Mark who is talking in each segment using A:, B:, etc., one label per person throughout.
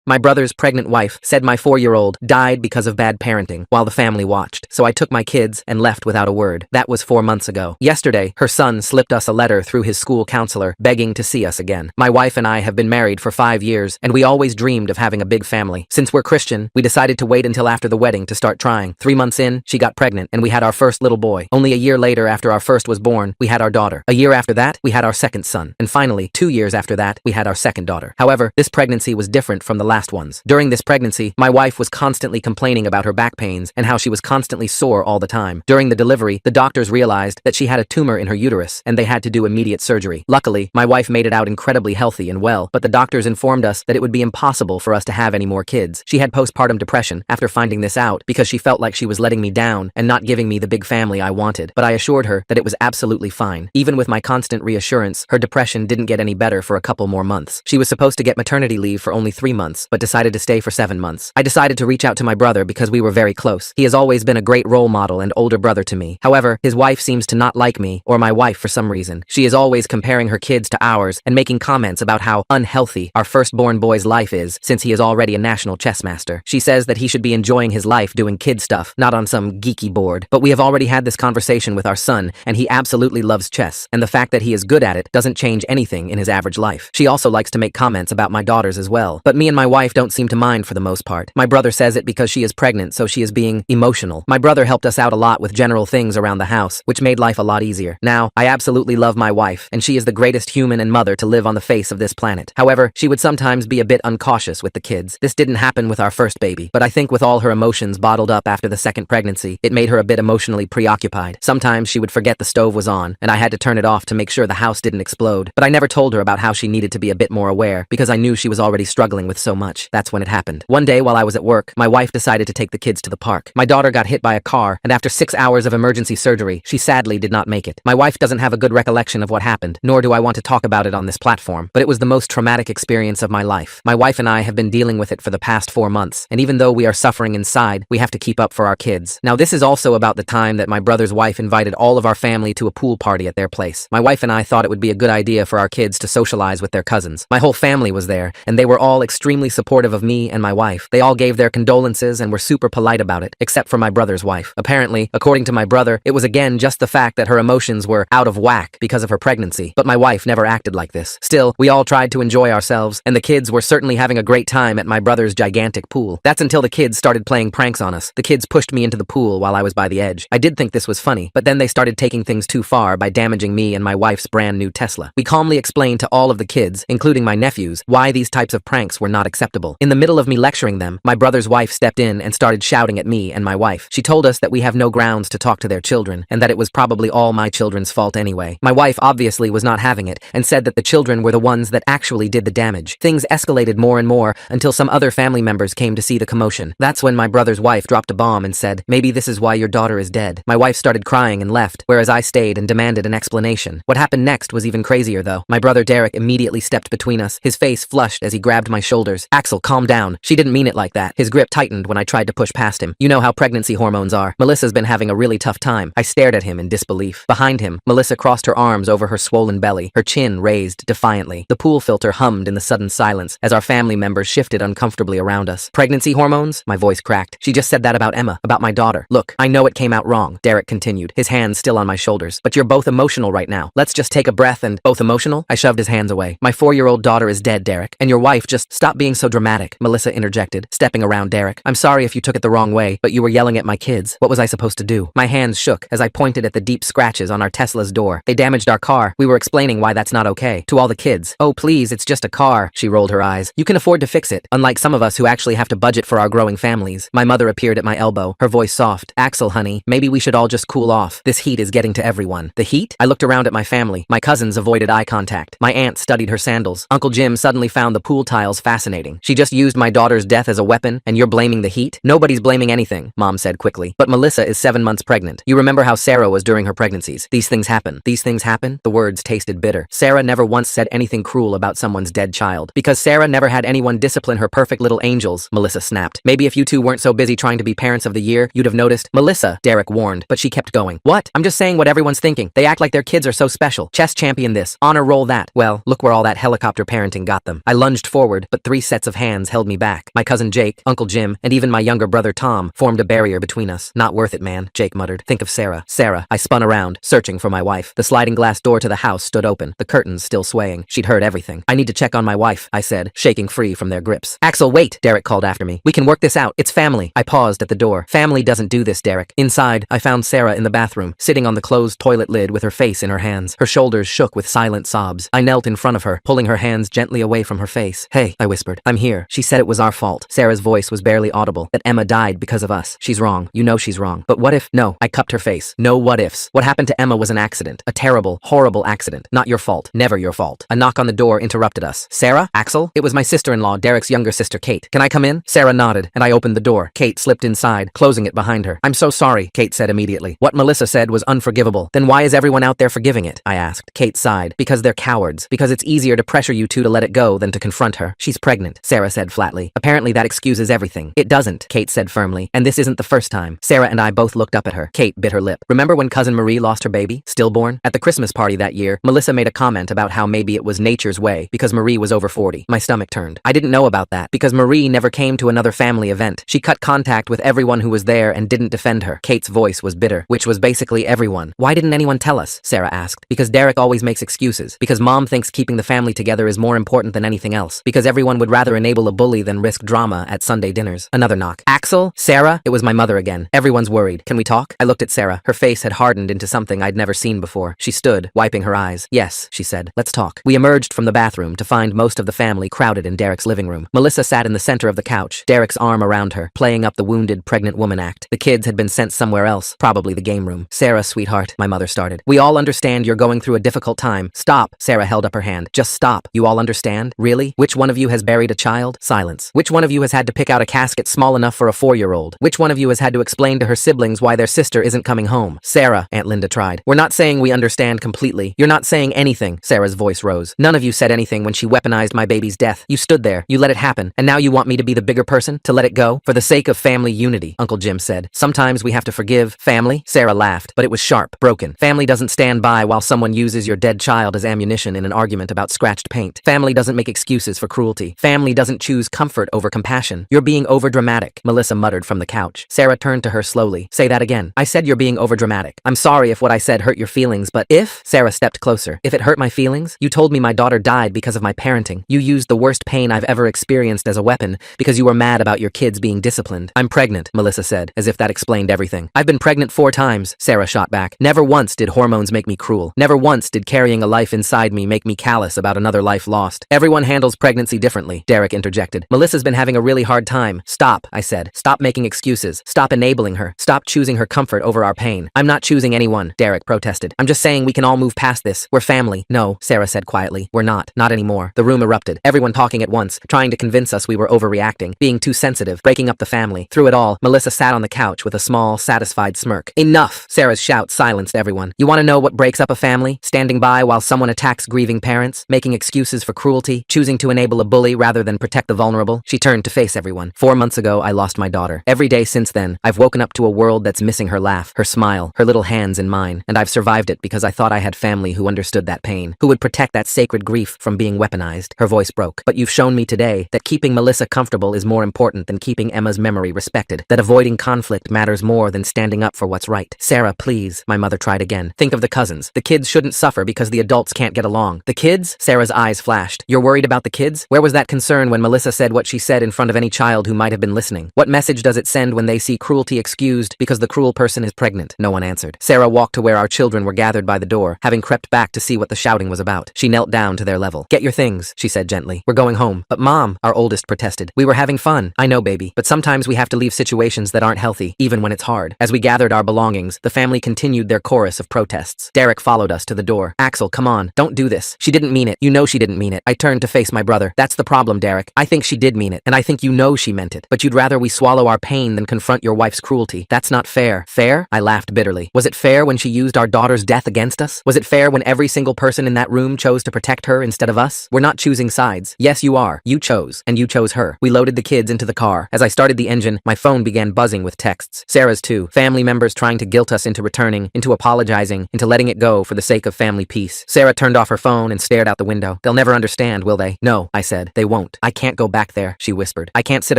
A: My brother's pregnant wife said my 4-year-old died because of bad parenting while the family watched, so I took my kids and left without a word. That was 4 months ago. Yesterday, her son slipped us a letter through his school counselor begging to see us again. My wife and I have been married for 5 years, and we always dreamed of having a big family. Since we're Christian, we decided to wait until after the wedding to start trying. 3 months in, she got pregnant, and we had our first little boy. Only a year later, after our first was born, we had our daughter. A year after that, we had our second son. And finally, 2 years after that, we had our second daughter. However, this pregnancy was different from the last ones. During this pregnancy, my wife was constantly complaining about her back pains and how she was constantly sore all the time. During the delivery, the doctors realized that she had a tumor in her uterus, and they had to do immediate surgery. Luckily, my wife made it out incredibly healthy and well, but the doctors informed us that it would be impossible for us to have any more kids. She had postpartum depression after finding this out because she felt like she was letting me down and not giving me the big family I wanted, but I assured her that it was absolutely fine. Even with my constant reassurance, her depression didn't get any better for a couple more months. She was supposed to get maternity leave for only 3 months, but decided to stay for 7 months. I decided to reach out to my brother because we were very close. He has always been a great role model and older brother to me. However, his wife seems to not like me or my wife for some reason. She is always comparing her kids to ours and making comments about how unhealthy our firstborn boy's life is since he is already a national chess master. She says that he should be enjoying his life doing kid stuff, not on some geeky board. But we have already had this conversation with our son, and he absolutely loves chess, and the fact that he is good at it doesn't change anything in his average life. She also likes to make comments about my daughters as well, but me and my wife don't seem to mind for the most part. My brother says it because she is pregnant, so she is being emotional. My brother helped us out a lot with general things around the house, which made life a lot easier. Now, I absolutely love my wife, and she is the greatest human and mother to live on the face of this planet. However, she would sometimes be a bit uncautious with the kids. This didn't happen with our first baby, but I think with all her emotions bottled up after the second pregnancy, it made her a bit emotionally preoccupied. Sometimes she would forget the stove was on, and I had to turn it off to make sure the house didn't explode. But I never told her about how she needed to be a bit more aware, because I knew she was already struggling with so much. That's when it happened. One day while I was at work, my wife decided to take the kids to the park. My daughter got hit by a car, and after 6 hours of emergency surgery, she sadly did not make it. My wife doesn't have a good recollection of what happened, nor do I want to talk about it on this platform, but it was the most traumatic experience of my life. My wife and I have been dealing with it for the past 4 months, and even though we are suffering inside, we have to keep up for our kids. Now, this is also about the time that my brother's wife invited all of our family to a pool party at their place. My wife and I thought it would be a good idea for our kids to socialize with their cousins. My whole family was there, and they were all extremely supportive of me and my wife. They all gave their condolences and were super polite about it, except for my brother's wife. Apparently, according to my brother, it was again just the fact that her emotions were out of whack because of her pregnancy, but my wife never acted like this. Still, we all tried to enjoy ourselves, and the kids were certainly having a great time at my brother's gigantic pool. That's until the kids started playing pranks on us. The kids pushed me into the pool while I was by the edge. I did think this was funny, but then they started taking things too far by damaging me and my wife's brand new Tesla. We calmly explained to all of the kids, including my nephews, why these types of pranks were not acceptable. In the middle of me lecturing them, my brother's wife stepped in and started shouting at me and my wife. She told us that we have no grounds to talk to their children, and that it was probably all my children's fault anyway. My wife obviously was not having it, and said that the children were the ones that actually did the damage. Things escalated more and more until some other family members came to see the commotion. That's when my brother's wife dropped a bomb and said, "Maybe this is why your daughter is dead." My wife started crying and left, whereas I stayed and demanded an explanation. What happened next was even crazier though. My brother Derek immediately stepped between us, his face flushed as he grabbed my shoulders. "Axel, calm down. She didn't mean it like that." His grip tightened when I tried to push past him. You know how pregnancy hormones are. Melissa's been having a really tough time. I stared at him in disbelief. Behind him, Melissa crossed her arms over her swollen belly, her chin raised defiantly. The pool filter hummed in the sudden silence as our family members shifted uncomfortably around us. "Pregnancy hormones?" My voice cracked. "She just said that about Emma, about my daughter. Look, I know it came out wrong," Derek continued, his hands still on my shoulders. "But you're both emotional right now. Let's just take a breath and—" "Both emotional?" I shoved his hands away. "My 4-year-old daughter is dead, Derek, and your wife just—" "Stop being so dramatic," Melissa interjected, stepping around Derek. "I'm sorry if you took it the wrong way, but you were yelling at my kids. What was I supposed to do?" My hands shook as I pointed at the deep scratches on our Tesla's door. "They damaged our car. We were explaining why that's not okay to all the kids." "Oh, please, it's just a car." She rolled her eyes. "You can afford to fix it, unlike some of us who actually have to budget for our growing families." My mother appeared at my elbow, her voice soft. "Axel, honey, maybe we should all just cool off. This heat is getting to everyone." "The heat?" I looked around at my family. My cousins avoided eye contact. My aunt studied her sandals. Uncle Jim suddenly found the pool tiles fascinating. "She just used my daughter's death as a weapon, and you're blaming the heat?" "Nobody's blaming anything," Mom said quickly. "But Melissa is 7 months pregnant. You remember how Sarah was during her pregnancies. These things happen." "These things happen?" The words tasted bitter. Sarah never once said anything cruel about someone's dead child. "Because Sarah never had anyone discipline her perfect little angels," Melissa snapped. "Maybe if you two weren't so busy trying to be parents of the year, you'd have noticed." "Melissa," Derek warned, but she kept going. "What? I'm just saying what everyone's thinking. They act like their kids are so special. Chess champion this, honor roll that. Well, look where all that helicopter parenting got them." I lunged forward, but 3 seconds sets of hands held me back. My cousin Jake, Uncle Jim, and even my younger brother Tom formed a barrier between us. Not worth it, man, Jake muttered. Think of Sarah. Sarah. I spun around, searching for my wife. The sliding glass door to the house stood open, the curtains still swaying. She'd heard everything. I need to check on my wife, I said, shaking free from their grips. Axel, wait, Derek called after me. We can work this out. It's family. I paused at the door. Family doesn't do this, Derek. Inside, I found Sarah in the bathroom, sitting on the closed toilet lid with her face in her hands. Her shoulders shook with silent sobs. I knelt in front of her, pulling her hands gently away from her face. Hey, I whispered. I'm here. She said it was our fault. Sarah's voice was barely audible. That Emma died because of us. She's wrong. You know she's wrong. But what if? No. I cupped her face. No what ifs. What happened to Emma was an accident. A terrible, horrible accident. Not your fault. Never your fault. A knock on the door interrupted us. Sarah? Axel? It was my sister-in-law, Derek's younger sister, Kate. Can I come in? Sarah nodded, and I opened the door. Kate slipped inside, closing it behind her. I'm so sorry, Kate said immediately. What Melissa said was unforgivable. Then why is everyone out there forgiving it? I asked. Kate sighed. Because they're cowards. Because it's easier to pressure you two to let it go than to confront her. She's pregnant, Sarah said flatly. Apparently that excuses everything. It doesn't, Kate said firmly. And this isn't the first time. Sarah and I both looked up at her. Kate bit her lip. Remember when cousin Marie lost her baby, stillborn? At the Christmas party that year, Melissa made a comment about how maybe it was nature's way because Marie was over 40. My stomach turned. I didn't know about that because Marie never came to another family event. She cut contact with everyone who was there and didn't defend her. Kate's voice was bitter, which was basically everyone. Why didn't anyone tell us? Sarah asked. Because Derek always makes excuses. Because mom thinks keeping the family together is more important than anything else. Because everyone would rather enable a bully than risk drama at Sunday dinners. Another knock. Axel? Sarah? It was my mother again. Everyone's worried. Can we talk? I looked at Sarah. Her face had hardened into something I'd never seen before. She stood, wiping her eyes. Yes, she said. Let's talk. We emerged from the bathroom to find most of the family crowded in Derek's living room. Melissa sat in the center of the couch, Derek's arm around her, playing up the wounded pregnant woman act. The kids had been sent somewhere else, probably the game room. Sarah, sweetheart, my mother started. We all understand you're going through a difficult time. Stop. Sarah held up her hand. Just stop. You all understand? Really? Which one of you has buried a child? Silence. Which one of you has had to pick out a casket small enough for a 4-year-old? Which one of you has had to explain to her siblings why their sister isn't coming home? Sarah, Aunt Linda tried. We're not saying we understand completely. You're not saying anything. Sarah's voice rose. None of you said anything when she weaponized my baby's death. You stood there. You let it happen. And now you want me to be the bigger person? To let it go? For the sake of family unity, Uncle Jim said. Sometimes we have to forgive. Family? Sarah laughed, but it was sharp, broken. Family doesn't stand by while someone uses your dead child as ammunition in an argument about scratched paint. Family doesn't make excuses for cruelty. Family doesn't choose comfort over compassion. You're being overdramatic, Melissa muttered from the couch. Sarah turned to her slowly. Say that again. I said you're being overdramatic. I'm sorry if what I said hurt your feelings, but if? Sarah stepped closer. If it hurt my feelings? You told me my daughter died because of my parenting. You used the worst pain I've ever experienced as a weapon because you were mad about your kids being disciplined. I'm pregnant, Melissa said, as if that explained everything. I've been pregnant 4 times, Sarah shot back. Never once did hormones make me cruel. Never once did carrying a life inside me make me callous about another life lost. Everyone handles pregnancy differently, Derek interjected. Melissa's been having a really hard time. Stop, I said. Stop making excuses. Stop enabling her. Stop choosing her comfort over our pain. I'm not choosing anyone, Derek protested. I'm just saying we can all move past this. We're family. No, Sarah said quietly. We're not. Not anymore. The room erupted. Everyone talking at once, trying to convince us we were overreacting, being too sensitive, breaking up the family. Through it all, Melissa sat on the couch with a small, satisfied smirk. Enough! Sarah's shout silenced everyone. You want to know what breaks up a family? Standing by while someone attacks grieving parents? Making excuses for cruelty? Choosing to enable a bully rather than protect the vulnerable? She turned to face everyone. 4 months ago, I lost my daughter. Every day since then, I've woken up to a world that's missing her laugh, her smile, her little hands in mine, and I've survived it because I thought I had family who understood that pain, who would protect that sacred grief from being weaponized. Her voice broke. But you've shown me today that keeping Melissa comfortable is more important than keeping Emma's memory respected, that avoiding conflict matters more than standing up for what's right. Sarah, please, my mother tried again. Think of the cousins. The kids shouldn't suffer because the adults can't get along. The kids? Sarah's eyes flashed. You're worried about the kids? Where was that concern when Melissa said what she said in front of any child who might have been listening? What message does it send when they see cruelty excused because the cruel person is pregnant? No one answered. Sarah walked to where our children were gathered by the door, having crept back to see what the shouting was about. She knelt down to their level. Get your things, she said gently. We're going home. But Mom, our oldest protested. We were having fun. I know, baby. But sometimes we have to leave situations that aren't healthy, even when it's hard. As we gathered our belongings, the family continued their chorus of protests. Derek followed us to the door. Axel, come on. Don't do this. She didn't mean it. You know she didn't mean it. I turned to face my brother. That's the problem, Derek. I think she did mean it. And I think you know she meant it. But you'd rather we swallow our pain than confront your wife's cruelty. That's not fair. Fair? I laughed bitterly. Was it fair when she used our daughter's death against us? Was it fair when every single person in that room chose to protect her instead of us? We're not choosing sides. Yes, you are. You chose. And you chose her. We loaded the kids into the car. As I started the engine, my phone began buzzing with texts. Sarah's too. Family members trying to guilt us into returning, into apologizing, into letting it go for the sake of family peace. Sarah turned off her phone and stared out the window. They'll never understand, will they? No, I said. They won't. won't. I can't go back there, she whispered. I can't sit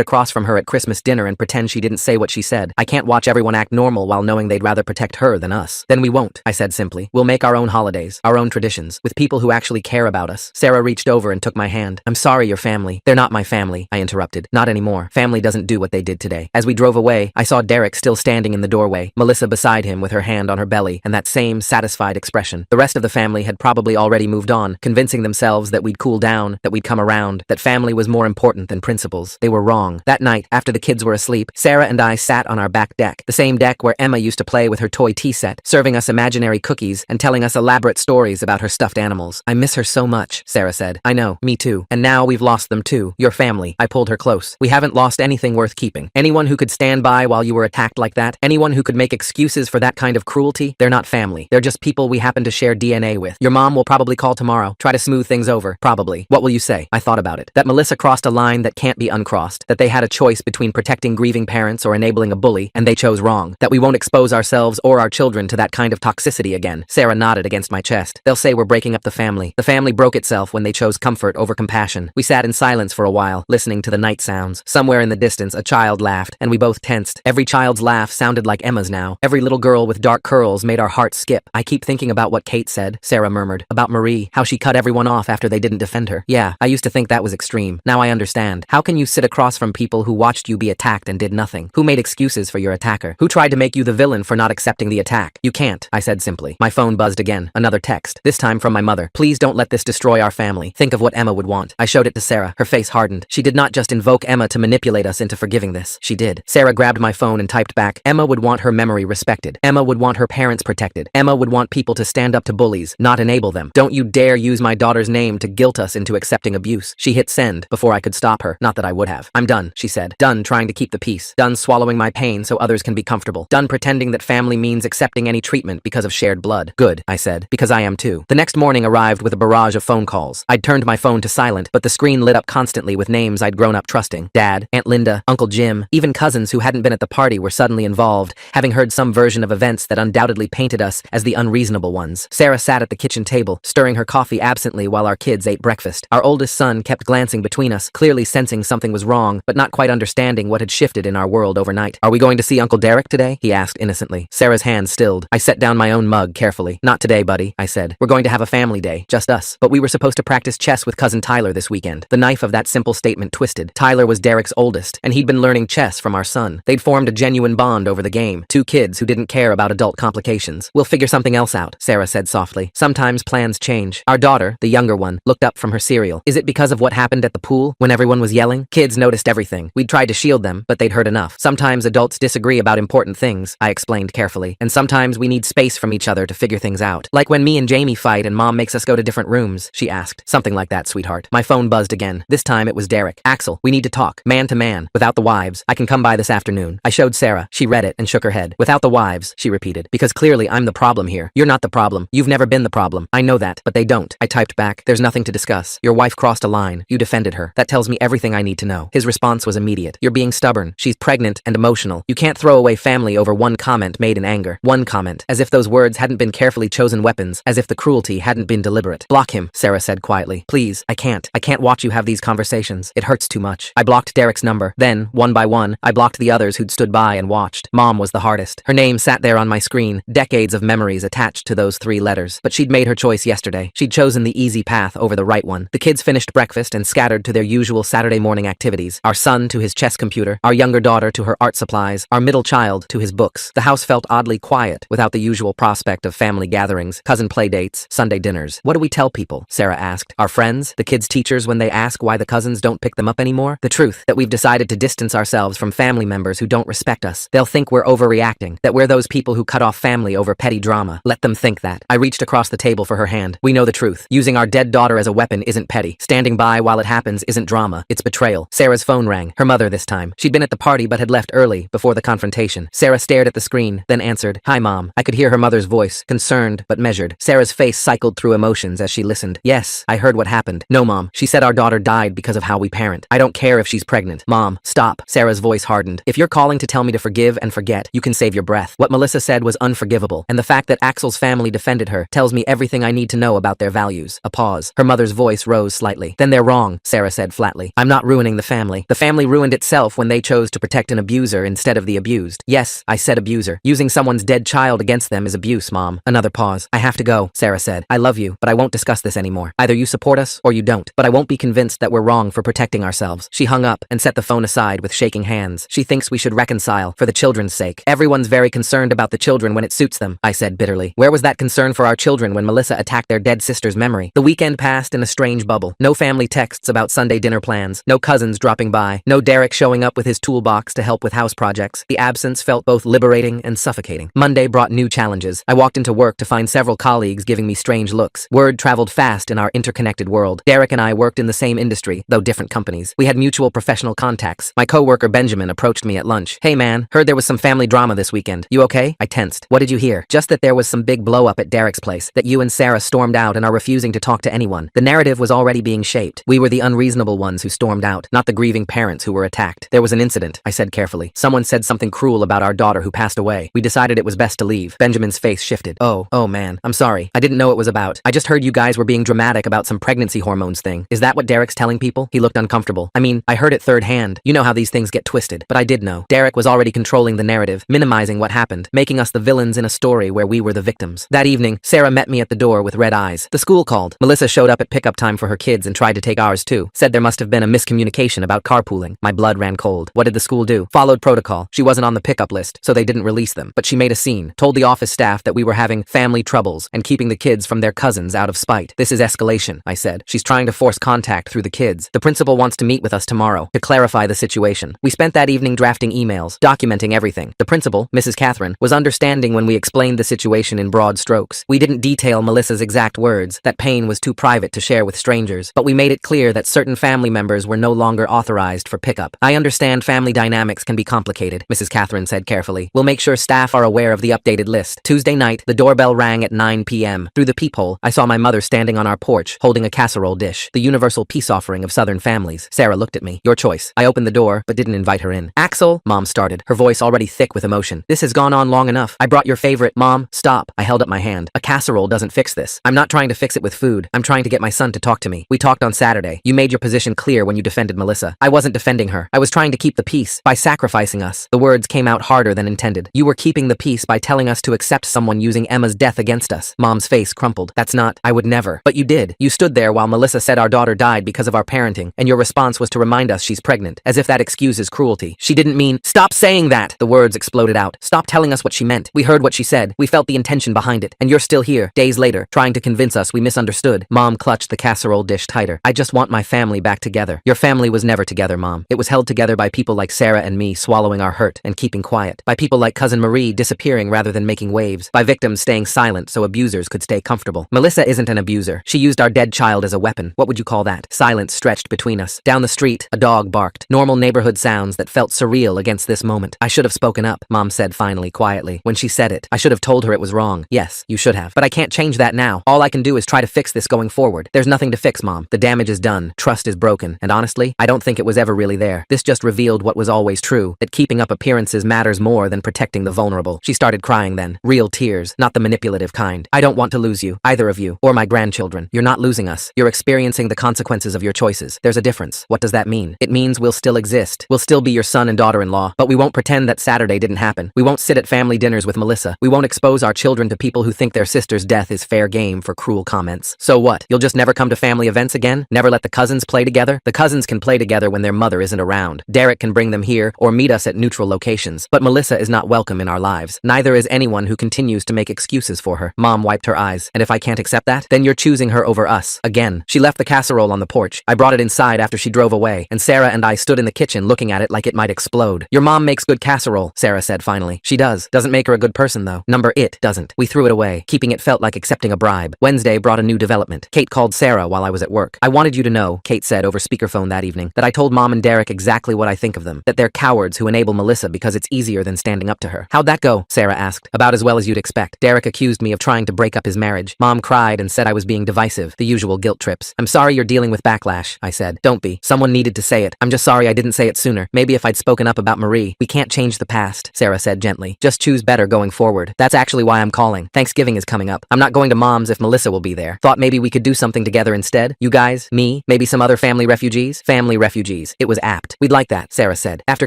A: across from her at Christmas dinner and pretend she didn't say what she said. I can't watch everyone act normal while knowing they'd rather protect her than us. Then we won't, I said simply. We'll make our own holidays, our own traditions, with people who actually care about us. Sarah reached over and took my hand. I'm sorry, your family. They're not my family, I interrupted. Not anymore. Family doesn't do what they did today. As we drove away, I saw Derek still standing in the doorway, Melissa beside him with her hand on her belly and that same satisfied expression. The rest of the family had probably already moved on, convincing themselves that we'd cool down, that we'd come around, that family was more important than principles. They were wrong. That night, after the kids were asleep, Sarah and I sat on our back deck, the same deck where Emma used to play with her toy tea set, serving us imaginary cookies and telling us elaborate stories about her stuffed animals. I miss her so much, Sarah said. I know, me too. And now we've lost them too. Your family. I pulled her close. We haven't lost anything worth keeping. Anyone who could stand by while you were attacked like that, anyone who could make excuses for that kind of cruelty, they're not family. They're just people we happen to share DNA with. Your mom will probably call tomorrow, try to smooth things over. Probably. What will you say? I thought about it. That Melissa crossed a line that can't be uncrossed, that they had a choice between protecting grieving parents or enabling a bully, and they chose wrong, that we won't expose ourselves or our children to that kind of toxicity again. Sarah nodded against my chest. They'll say we're breaking up the family. The family broke itself when they chose comfort over compassion. We sat in silence for a while, listening to the night sounds. Somewhere in the distance, a child laughed, and we both tensed. Every child's laugh sounded like Emma's now. Every little girl with dark curls made our hearts skip. I keep thinking about what Kate said, Sarah murmured, about Marie, how she cut everyone off after they didn't defend her. Yeah, I used to think that was extreme. Now I understand. How can you sit across from people who watched you be attacked and did nothing? Who made excuses for your attacker? Who tried to make you the villain for not accepting the attack? You can't, I said simply. My phone buzzed again. Another text, this time from my mother. Please don't let this destroy our family. Think of what Emma would want. I showed it to Sarah. Her face hardened. She did not just invoke Emma to manipulate us into forgiving this. She did. Sarah grabbed my phone and typed back, Emma would want her memory respected. Emma would want her parents protected. Emma would want people to stand up to bullies, not enable them. Don't you dare use my daughter's name to guilt us into accepting abuse. She hit send before I could stop her. Not that I would have. I'm done, she said. Done trying to keep the peace. Done swallowing my pain so others can be comfortable. Done pretending that family means accepting any treatment because of shared blood. Good, I said, because I am too. The next morning arrived with a barrage of phone calls. I'd turned my phone to silent, but the screen lit up constantly with names I'd grown up trusting. Dad, Aunt Linda, Uncle Jim, even cousins who hadn't been at the party were suddenly involved, having heard some version of events that undoubtedly painted us as the unreasonable ones. Sarah sat at the kitchen table, stirring her coffee absently while our kids ate breakfast. Our oldest son kept glancing between us, clearly sensing something was wrong, but not quite understanding what had shifted in our world overnight. Are we going to see Uncle Derek today? He asked innocently. Sarah's hand stilled. I set down my own mug carefully. Not today, buddy, I said. We're going to have a family day, just us. But we were supposed to practice chess with cousin Tyler this weekend. The knife of that simple statement twisted. Tyler was Derek's oldest, and he'd been learning chess from our son. They'd formed a genuine bond over the game. Two kids who didn't care about adult complications. We'll figure something else out, Sarah said softly. Sometimes plans change. Our daughter, the younger one, looked up from her cereal. Is it because of what happened at the pool when everyone was yelling? Kids noticed everything. We'd tried to shield them, but they'd heard enough. Sometimes adults disagree about important things, I explained carefully. And sometimes we need space from each other to figure things out. Like when me and Jamie fight and Mom makes us go to different rooms, she asked. Something like that, sweetheart. My phone buzzed again. This time it was Derek. Axel, we need to talk. Man to man. Without the wives. I can come by this afternoon. I showed Sarah. She read it and shook her head. Without the wives, she repeated. Because clearly I'm the problem here. You're not the problem. You've never been the problem. I know that, but they don't. I typed back. There's nothing to discuss. Your wife crossed a line. You defended her. That tells me everything I need to know. His response was immediate. You're being stubborn. She's pregnant and emotional. You can't throw away family over one comment made in anger. One comment. As if those words hadn't been carefully chosen weapons. As if the cruelty hadn't been deliberate. Block him, Sarah said quietly. Please, I can't. I can't watch you have these conversations. It hurts too much. I blocked Derek's number. Then, one by one, I blocked the others who'd stood by and watched. Mom was the hardest. Her name sat there on my screen. Decades of memories attached to those 3 letters. But she'd made her choice yesterday. She'd chosen the easy path over the right one. The kids finished breakfast and scattered to their usual Saturday morning activities. Our son to his chess computer. Our younger daughter to her art supplies. Our middle child to his books. The house felt oddly quiet, without the usual prospect of family gatherings, cousin play dates, Sunday dinners. What do we tell people? Sarah asked. Our friends? The kids' teachers when they ask why the cousins don't pick them up anymore? The truth, that we've decided to distance ourselves from family members who don't respect us. They'll think we're overreacting, that we're those people who cut off family over petty drama. Let them think that. I reached across the table for her hand. We know the truth. Using our dead daughter as a weapon isn't petty. Standing by while it happens isn't drama. It's betrayal. Sarah's phone rang. Her mother this time. She'd been at the party but had left early, before the confrontation. Sarah stared at the screen, then answered, "Hi, Mom." I could hear her mother's voice, concerned but measured. Sarah's face cycled through emotions as she listened. Yes, I heard what happened. No, Mom. She said our daughter died because of how we parent. I don't care if she's pregnant. Mom, stop. Sarah's voice hardened. If you're calling to tell me to forgive and forget, you can save your breath. What Melissa said was unforgivable, and the fact that Axel's family defended her tells me everything I need to know about their values. A pause. Her mother's voice rose slightly. Then they're wrong. wrong, Sarah said flatly. I'm not ruining the family. The family ruined itself when they chose to protect an abuser instead of the abused. Yes, I said abuser. Using someone's dead child against them is abuse, Mom. Another pause. I have to go, Sarah said. I love you, but I won't discuss this anymore. Either you support us or you don't, but I won't be convinced that we're wrong for protecting ourselves. She hung up and set the phone aside with shaking hands. She thinks we should reconcile for the children's sake. Everyone's very concerned about the children when it suits them, I said bitterly. Where was that concern for our children when Melissa attacked their dead sister's memory? The weekend passed in a strange bubble. No family texts about Sunday dinner plans, no cousins dropping by, no Derek showing up with his toolbox to help with house projects. The absence felt both liberating and suffocating. Monday brought new challenges. I walked into work to find several colleagues giving me strange looks. Word traveled fast in our interconnected world. Derek and I worked in the same industry, though different companies. We had mutual professional contacts. My coworker Benjamin approached me at lunch. Hey man, heard there was some family drama this weekend. You okay? I tensed. What did you hear? Just that there was some big blow up at Derek's place, that you and Sarah stormed out and are refusing to talk to anyone. The narrative was already being shaped. We were the unreasonable ones who stormed out, not the grieving parents who were attacked. There was an incident, I said carefully. Someone said something cruel about our daughter who passed away. We decided it was best to leave. Benjamin's face shifted. Oh man, I'm sorry. I didn't know it was about. I just heard you guys were being dramatic about some pregnancy hormones thing. Is that what Derek's telling people? He looked uncomfortable. I mean, I heard it third hand. You know how these things get twisted. But I did know. Derek was already controlling the narrative, minimizing what happened, making us the villains in a story where we were the victims. That evening, Sarah met me at the door with red eyes. The school called. Melissa showed up at pickup time for her kids and tried to take ours too. Said there must have been a miscommunication about carpooling. My blood ran cold. What did the school do? Followed protocol. She wasn't on the pickup list, so they didn't release them. But she made a scene, told the office staff that we were having family troubles and keeping the kids from their cousins out of spite. This is escalation, I said. She's trying to force contact through the kids. The principal wants to meet with us tomorrow to clarify the situation. We spent that evening drafting emails, documenting everything. The principal, Mrs. Catherine, was understanding when we explained the situation in broad strokes. We didn't detail Melissa's exact words. That pain was too private to share with strangers, but we made it clear that certain family members were no longer authorized for pickup. I understand family dynamics can be complicated, Mrs. Catherine said carefully. We'll make sure staff are aware of the updated list. Tuesday night, the doorbell rang at 9 p.m. Through the peephole, I saw my mother standing on our porch, holding a casserole dish, the universal peace offering of Southern families. Sarah looked at me. Your choice. I opened the door, but didn't invite her in. Axel, Mom started, her voice already thick with emotion. This has gone on long enough. I brought your favorite. Mom, stop. I held up my hand. A casserole doesn't fix this. I'm not trying to fix it with food. I'm trying to get my son to talk to me. We talked on Saturday. You made your position clear when you defended Melissa. I wasn't defending her. I was trying to keep the peace by sacrificing us. The words came out harder than intended. You were keeping the peace by telling us to accept someone using Emma's death against us. Mom's face crumpled. That's not. I would never. But you did. You stood there while Melissa said our daughter died because of our parenting, and your response was to remind us she's pregnant, as if that excuses cruelty. She didn't mean. Stop saying that! The words exploded out. Stop telling us what she meant. We heard what she said. We felt the intention behind it. And you're still here, days later, trying to convince us we misunderstood. Mom clutched the casserole dish tighter. I just want my family back together. Your family was never together, Mom. It was held together by people like Sarah and me swallowing our hurt and keeping quiet. By people like Cousin Marie disappearing rather than making waves. By victims staying silent so abusers could stay comfortable. Melissa isn't an abuser. She used our dead child as a weapon. What would you call that? Silence stretched between us. Down the street, a dog barked. Normal neighborhood sounds that felt surreal against this moment. I should have spoken up, Mom said finally, quietly. When she said it, I should have told her it was wrong. Yes, you should have. But I can't change that now. All I can do is try to fix this going forward. There's nothing to fix, Mom. The damage is done. Trust is broken. And honestly, I don't think it was ever really there. This just revealed what was always true, that keeping up appearances matters more than protecting the vulnerable. She started crying then. Real tears, not the manipulative kind. I don't want to lose you, either of you, or my grandchildren. You're not losing us. You're experiencing the consequences of your choices. There's a difference. What does that mean? It means we'll still exist. We'll still be your son and daughter-in-law, but we won't pretend that Saturday didn't happen. We won't sit at family dinners with Melissa. We won't expose our children to people who think their sister's death is fair game for cruel comments. So what? You'll just never come to family events again? Never let the cousins play together? The cousins can play together when their mother isn't around. Derek can bring them here or meet us at neutral locations. But Melissa is not welcome in our lives. Neither is anyone who continues to make excuses for her. Mom wiped her eyes. And if I can't accept that, then you're choosing her over us. Again. She left the casserole on the porch. I brought it inside after she drove away, and Sarah and I stood in the kitchen looking at it like it might explode. Your mom makes good casserole, Sarah said finally. She does. Doesn't make her a good person though. It doesn't. We threw it away. Keeping it felt like accepting a bribe. Wednesday brought a new development. Kate called Sarah while I was at work. I wanted you to know, Kate said over speakerphone that evening, that I told Mom and Derek exactly what I think of them. That they're cowards who enable Melissa because it's easier than standing up to her. How'd that go? Sarah asked. About as well as you'd expect. Derek accused me of trying to break up his marriage. Mom cried and said I was being divisive. The usual guilt trips. I'm sorry you're dealing with backlash, I said. Don't be. Someone needed to say it. I'm just sorry I didn't say it sooner. Maybe if I'd spoken up about Marie. We can't change the past, Sarah said gently. Just choose better going forward. That's actually why I'm calling. Thanksgiving is coming up. I'm not going to Mom's if Melissa will be there. Thought maybe we could do something together instead. You guys, me, me, maybe some other family refugees? Family refugees. It was apt. We'd like that, Sarah said. After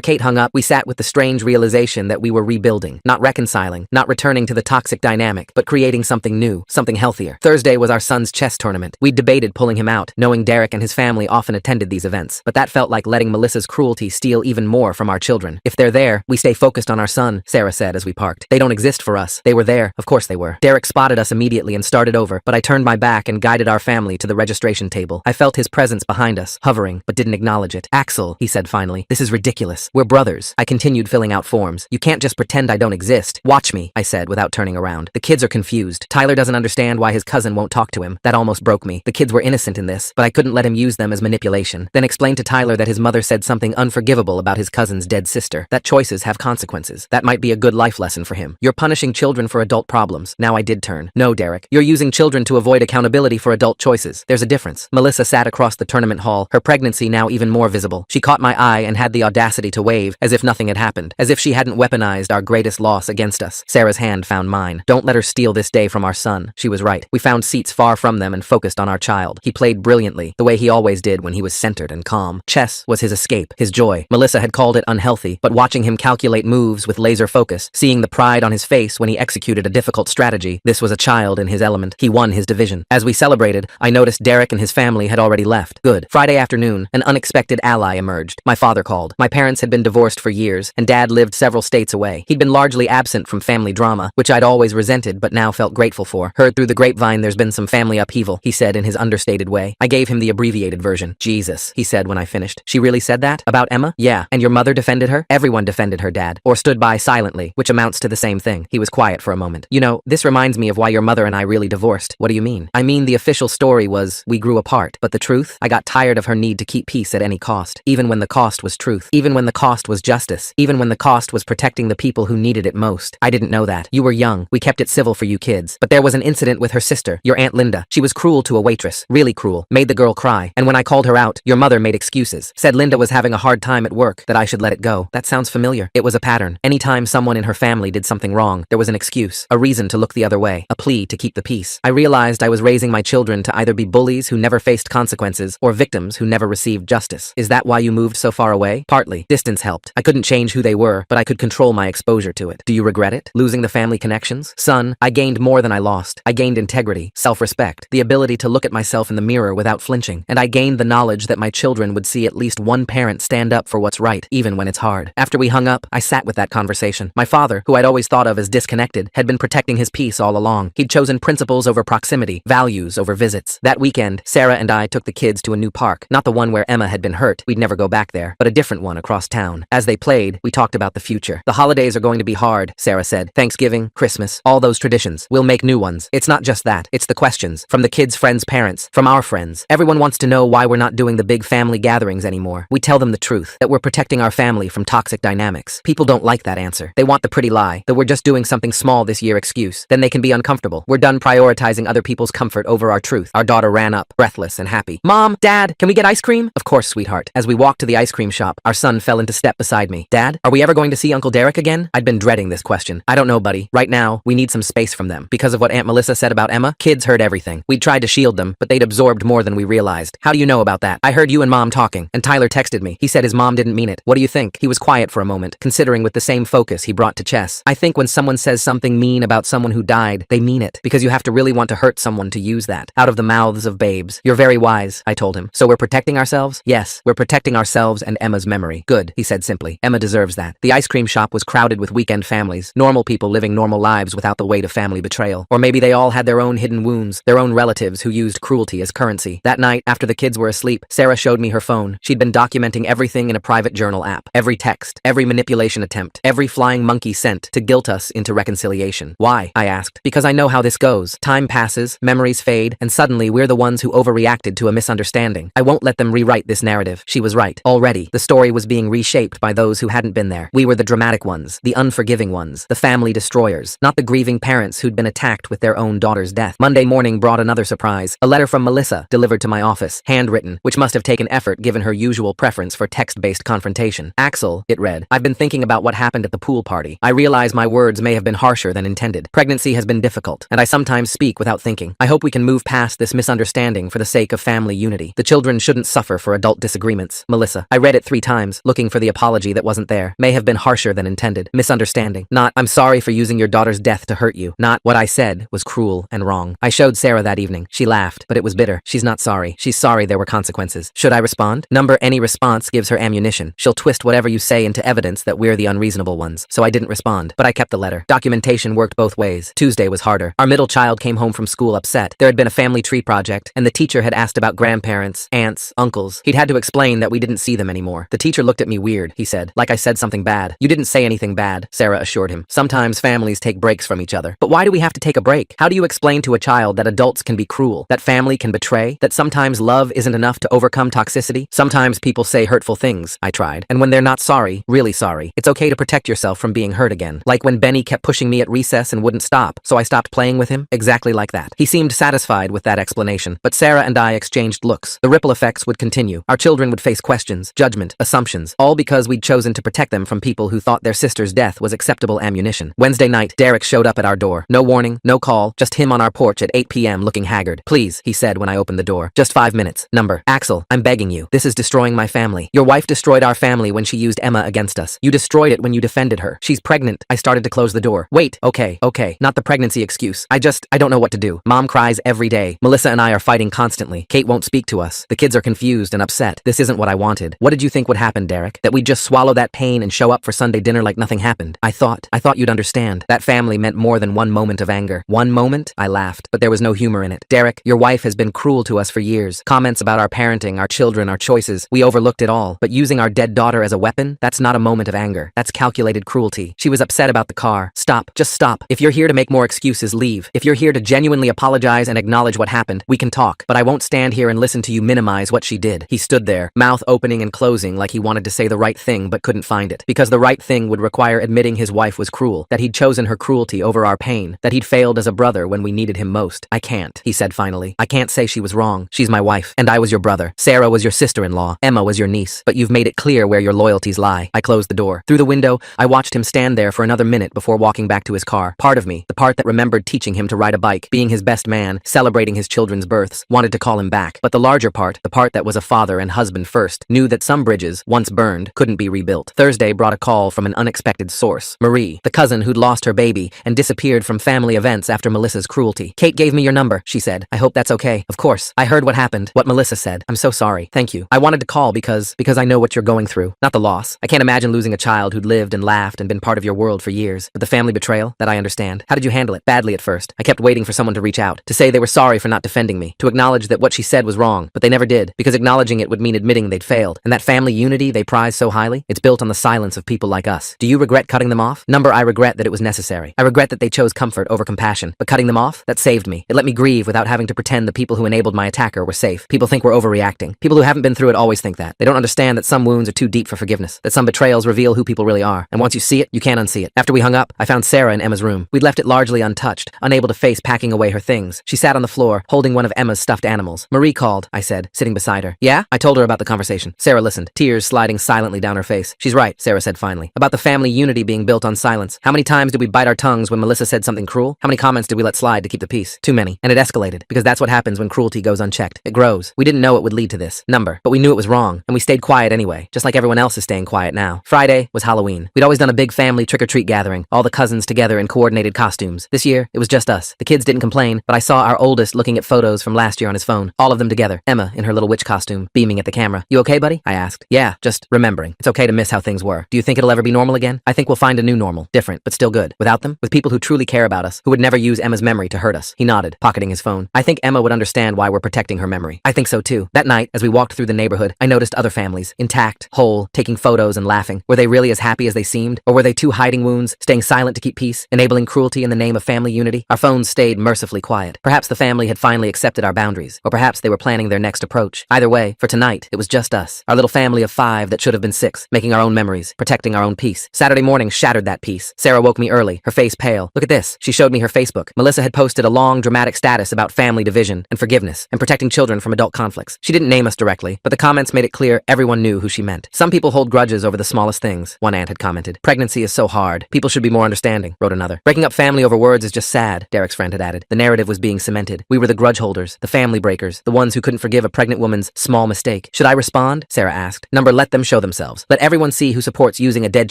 A: Kate hung up, we sat with the strange realization that we were rebuilding, not reconciling, not returning to the toxic dynamic, but creating something new, something healthier. Thursday was our son's chess tournament. We'd debated pulling him out, knowing Derek and his family often attended these events, but that felt like letting Melissa's cruelty steal even more from our children. If they're there, we stay focused on our son, Sarah said as we parked. They don't exist for us. They were there. Of course they were. Derek spotted us immediately and started over, but I turned my back and guided our family to the registration table. I felt his presence behind us, hovering, but didn't acknowledge it. Axel, he said finally, this is ridiculous. We're brothers. I continued filling out forms. You can't just pretend I don't exist. Watch me, I said without turning around. The kids are confused. Tyler doesn't understand why his cousin won't talk to him. That almost broke me. The kids were innocent in this, but I couldn't let him use them as manipulation. Then explained to Tyler that his mother said something unforgivable about his cousin's dead sister. That choices have consequences. That might be a good life lesson for him. You're punishing children for adult problems. Now I did turn. No, Derek. You're using children to avoid accountability for adult choices. There's a difference. Melissa sat across the tournament hall, her pregnancy now even more visible. She caught my eye and had the audacity to wave, as if nothing had happened, as if she hadn't weaponized our greatest loss against us. Sarah's hand found mine. Don't let her steal this day from our son. She was right. We found seats far from them and focused on our child. He played brilliantly, the way he always did when he was centered and calm. Chess was his escape, his joy. Melissa had called it unhealthy, but watching him calculate moves with laser focus, seeing the pride on his face when he executed a difficult strategy, this was a child in his element. He won his division. As we celebrated, I noticed Derek and his family had already left. Good. Friday afternoon, an unexpected ally emerged. My father called. My parents had been divorced for years, and Dad lived several states away. He'd been largely absent from family drama, which I'd always resented but now felt grateful for. Heard through the grapevine there's been some family upheaval, he said in his understated way. I gave him the abbreviated version. Jesus, he said when I finished. She really said that? About Emma? Yeah. And your mother defended her? Everyone defended her, Dad. Or stood by silently, which amounts to the same thing. He was quiet for a moment. You know, this reminds me of why your mother and I really divorced. What do you mean? I mean the official story was, we grew apart. But the truth? I got tired of her need to keep peace at any cost. Even when the cost was truth. Even when the cost was justice. Even when the cost was protecting the people who needed it most. I didn't know that. You were young. We kept it civil for you kids. But there was an incident with her sister, your Aunt Linda. She was cruel to a waitress. Really cruel. Made the girl cry. And when I called her out, your mother made excuses. Said Linda was having a hard time at work, that I should let it go. That sounds familiar. It was a pattern. Anytime someone in her family did something wrong, there was an excuse, a reason to look the other way, a plea to keep the peace. I realized I was raising my children to either be bullies who never faced consequences or victims who never received justice. Is that why you moved so far away? Partly. Distance helped. I couldn't change who they were, but I could control my exposure to it. Do you regret it? Losing the family connections? Son, I gained more than I lost. I gained integrity, self-respect, the ability to look at myself in the mirror without flinching, and I gained the knowledge that my children would see at least one parent stand up for what's right, even when it's hard. After we hung up, I sat with that conversation. My father, who I'd always thought of as disconnected, had been protecting his peace all along. He'd chosen principles over proximity, values over visits. That weekend, Sarah and I took the kids to a new park, not the one where Emma had been hurt. We'd never go back there, but a different one across town. As they played, we talked about the future. The holidays are going to be hard, Sarah said. Thanksgiving, Christmas, all those traditions. We'll make new ones. It's not just that. It's the questions. From the kids' friends' parents, from our friends. Everyone wants to know why we're not doing the big family gatherings anymore. We tell them the truth, that we're protecting our family from toxic dynamics. People don't like that answer. They want the pretty lie, that we're just doing something small this year excuse. Then they can be uncomfortable. We're done prioritizing other people's comfort over our truth. Our daughter ran up, breathless and happy. Mom, Dad, can we get ice cream? Of course, sweetheart. As we walked to the ice cream shop, our son fell into step beside me. Dad, are we ever going to see Uncle Derek again? I'd been dreading this question. I don't know, buddy. Right now, we need some space from them. Because of what Aunt Melissa said about Emma, kids heard everything. We'd tried to shield them, but they'd absorbed more than we realized. How do you know about that? I heard you and Mom talking, and Tyler texted me. He said his mom didn't mean it. What do you think? He was quiet for a moment, considering with the same focus he brought to chess. I think when someone says something mean about someone who died, they mean it, because you have to really want to hurt someone to use that. Out of the mouths of babes. You're very wise, I told him. So we're protecting ourselves? Yes, we're protecting ourselves and Emma's memory. Good, he said simply. Emma deserves that. The ice cream shop was crowded with weekend families, normal people living normal lives without the weight of family betrayal. Or maybe they all had their own hidden wounds, their own relatives who used cruelty as currency. That night, after the kids were asleep, Sarah showed me her phone. She'd been documenting everything in a private journal app. Every text, every manipulation attempt, every flying monkey sent to guilt us into reconciliation. Why? I asked. Because I know how this goes. Time passes, memories fade, and suddenly we're the ones who overreacted to a misunderstanding. I won't let them rewrite this narrative. She was right. Already, the story was being reshaped by those who hadn't been there. We were the dramatic ones, the unforgiving ones, the family destroyers, not the grieving parents who'd been attacked with their own daughter's death. Monday morning brought another surprise. A letter from Melissa, delivered to my office, handwritten, which must have taken effort given her usual preference for text-based confrontation. Axel, it read, I've been thinking about what happened at the pool party. I realize my words may have been harsher than intended. Pregnancy has been difficult, and I sometimes speak without thinking. I hope we can move past this misunderstanding for the sake of family family unity. The children shouldn't suffer for adult disagreements. Melissa. I read it 3 times, looking for the apology that wasn't there. May have been harsher than intended. Misunderstanding. Not, I'm sorry for using your daughter's death to hurt you. Not, what I said was cruel and wrong. I showed Sarah that evening. She laughed, but it was bitter. She's not sorry. She's sorry there were consequences. Should I respond? Number, any response gives her ammunition. She'll twist whatever you say into evidence that we're the unreasonable ones. So I didn't respond, but I kept the letter. Documentation worked both ways. Tuesday was harder. Our middle child came home from school upset. There had been a family tree project, and the teacher had asked about grandparents, aunts, uncles. He'd had to explain that we didn't see them anymore. The teacher looked at me weird, he said, like I said something bad. You didn't say anything bad, Sarah assured him. Sometimes families take breaks from each other. But why do we have to take a break? How do you explain to a child that adults can be cruel, that family can betray, that sometimes love isn't enough to overcome toxicity? Sometimes people say hurtful things, I tried. And when they're not sorry, really sorry, it's okay to protect yourself from being hurt again. Like when Benny kept pushing me at recess and wouldn't stop, so I stopped playing with him? Exactly like that. He seemed satisfied with that explanation, but Sarah and I exchanged looks. The ripple effects would continue. Our children would face questions, judgment, assumptions, all because we'd chosen to protect them from people who thought their sister's death was acceptable ammunition. Wednesday night, Derek showed up at our door. No warning, no call, just him on our porch at 8 p.m. looking haggard. Please, he said when I opened the door. Just 5 minutes. Number, Axel, I'm begging you. This is destroying my family. Your wife destroyed our family when she used Emma against us. You destroyed it when you defended her. She's pregnant. I started to close the door. Wait, okay, not the pregnancy excuse. I don't know what to do. Mom cries every day. Melissa and I are fighting constantly. Kate won't speak to us. The kids are confused and upset. This isn't what I wanted. What did you think would happen, Derek? That we'd just swallow that pain and show up for Sunday dinner like nothing happened? I thought you'd understand. That family meant more than one moment of anger. One moment? I laughed, but there was no humor in it. Derek, your wife has been cruel to us for years. Comments about our parenting, our children, our choices. We overlooked it all. But using our dead daughter as a weapon? That's not a moment of anger. That's calculated cruelty. She was upset about the car. Stop. Just stop. If you're here to make more excuses, leave. If you're here to genuinely apologize and acknowledge what happened, we can talk. But I won't stand here and listen to you minimize what she did. He stood there, mouth opening and closing like he wanted to say the right thing but couldn't find it. Because the right thing would require admitting his wife was cruel, that he'd chosen her cruelty over our pain, that he'd failed as a brother when we needed him most. I can't, he said finally. I can't say she was wrong. She's my wife, and I was your brother. Sarah was your sister-in-law. Emma was your niece. But you've made it clear where your loyalties lie. I closed the door. Through the window, I watched him stand there for another minute before walking back to his car. Part of me, the part that remembered teaching him to ride a bike, being his best man, celebrating his children's births, wanted to call him back. But the larger part, the part that was a father and husband first, knew that some bridges, once burned, couldn't be rebuilt. Thursday brought a call from an unexpected source. Marie, the cousin who'd lost her baby and disappeared from family events after Melissa's cruelty. Kate gave me your number, she said. I hope that's okay. Of course. I heard what happened, what Melissa said. I'm so sorry. Thank you. I wanted to call because I know what you're going through. Not the loss. I can't imagine losing a child who'd lived and laughed and been part of your world for years. But the family betrayal, that I understand. How did you handle it? Badly at first. I kept waiting for someone to reach out, to say they were sorry for not defending me, to acknowledge that what she said was wrong, but they never did, because acknowledging it would mean admitting they'd failed. And that family unity they prize so highly, it's built on the silence of people like us. Do you regret cutting them off? Number, I regret that it was necessary. I regret that they chose comfort over compassion, but cutting them off, that saved me. It let me grieve without having to pretend the people who enabled my attacker were safe. People think we're overreacting. People who haven't been through it always think that. They don't understand that some wounds are too deep for forgiveness, that some betrayals reveal who people really are. And once you see it, you can't unsee it. After we hung up, I found Sarah in Emma's room. We'd left it largely untouched, unable to face packing away her things. She sat on the floor, holding one of Emma's stuffed animals. Marie called, I said, sitting beside her. Yeah? I told her about the conversation. Sarah listened, tears sliding silently down her face. She's right, Sarah said finally. About the family unity being built on silence. How many times did we bite our tongues when Melissa said something cruel? How many comments did we let slide to keep the peace? Too many. And it escalated, because that's what happens when cruelty goes unchecked. It grows. We didn't know it would lead to this. Number. But we knew it was wrong, and we stayed quiet anyway, just like everyone else is staying quiet now. Friday was Halloween. We'd always done a big family trick-or-treat gathering, all the cousins together in coordinated costumes. This year, it was just us. The kids didn't complain, but I saw our oldest looking at photos from last year on his phone, all of them together. Emma, in her little witch costume, beaming at the camera. You okay, buddy? I asked. Yeah, just remembering. It's okay to miss how things were. Do you think it'll ever be normal again? I think we'll find a new normal. Different, but still good. Without them? With people who truly care about us, who would never use Emma's memory to hurt us. He nodded, pocketing his phone. I think Emma would understand why we're protecting her memory. I think so too. That night, as we walked through the neighborhood, I noticed other families, intact, whole, taking photos and laughing. Were they really as happy as they seemed? Or were they too hiding wounds, staying silent to keep peace, enabling cruelty in the name of family unity? Our phones stayed mercifully quiet. Perhaps the family had finally accepted our boundaries, or perhaps they were planning their next approach. Either way, for tonight, it was just us, our little family of 5 that should have been 6, making our own memories, protecting our own peace. Saturday morning shattered that peace. Sarah woke me early, her face pale. Look at this. She showed me her Facebook. Melissa had posted a long, dramatic status about family division and forgiveness and protecting children from adult conflicts. She didn't name us directly, but the comments made it clear everyone knew who she meant. Some people hold grudges over the smallest things, one aunt had commented. Pregnancy is so hard. People should be more understanding, wrote another. Breaking up family over words is just sad, Derek's friend had added. The narrative was being cemented. We were the grudge holders, the family breakers, the the ones who couldn't forgive a pregnant woman's small mistake. Should I respond? Sarah asked. Number, let them show themselves. Let everyone see who supports using a dead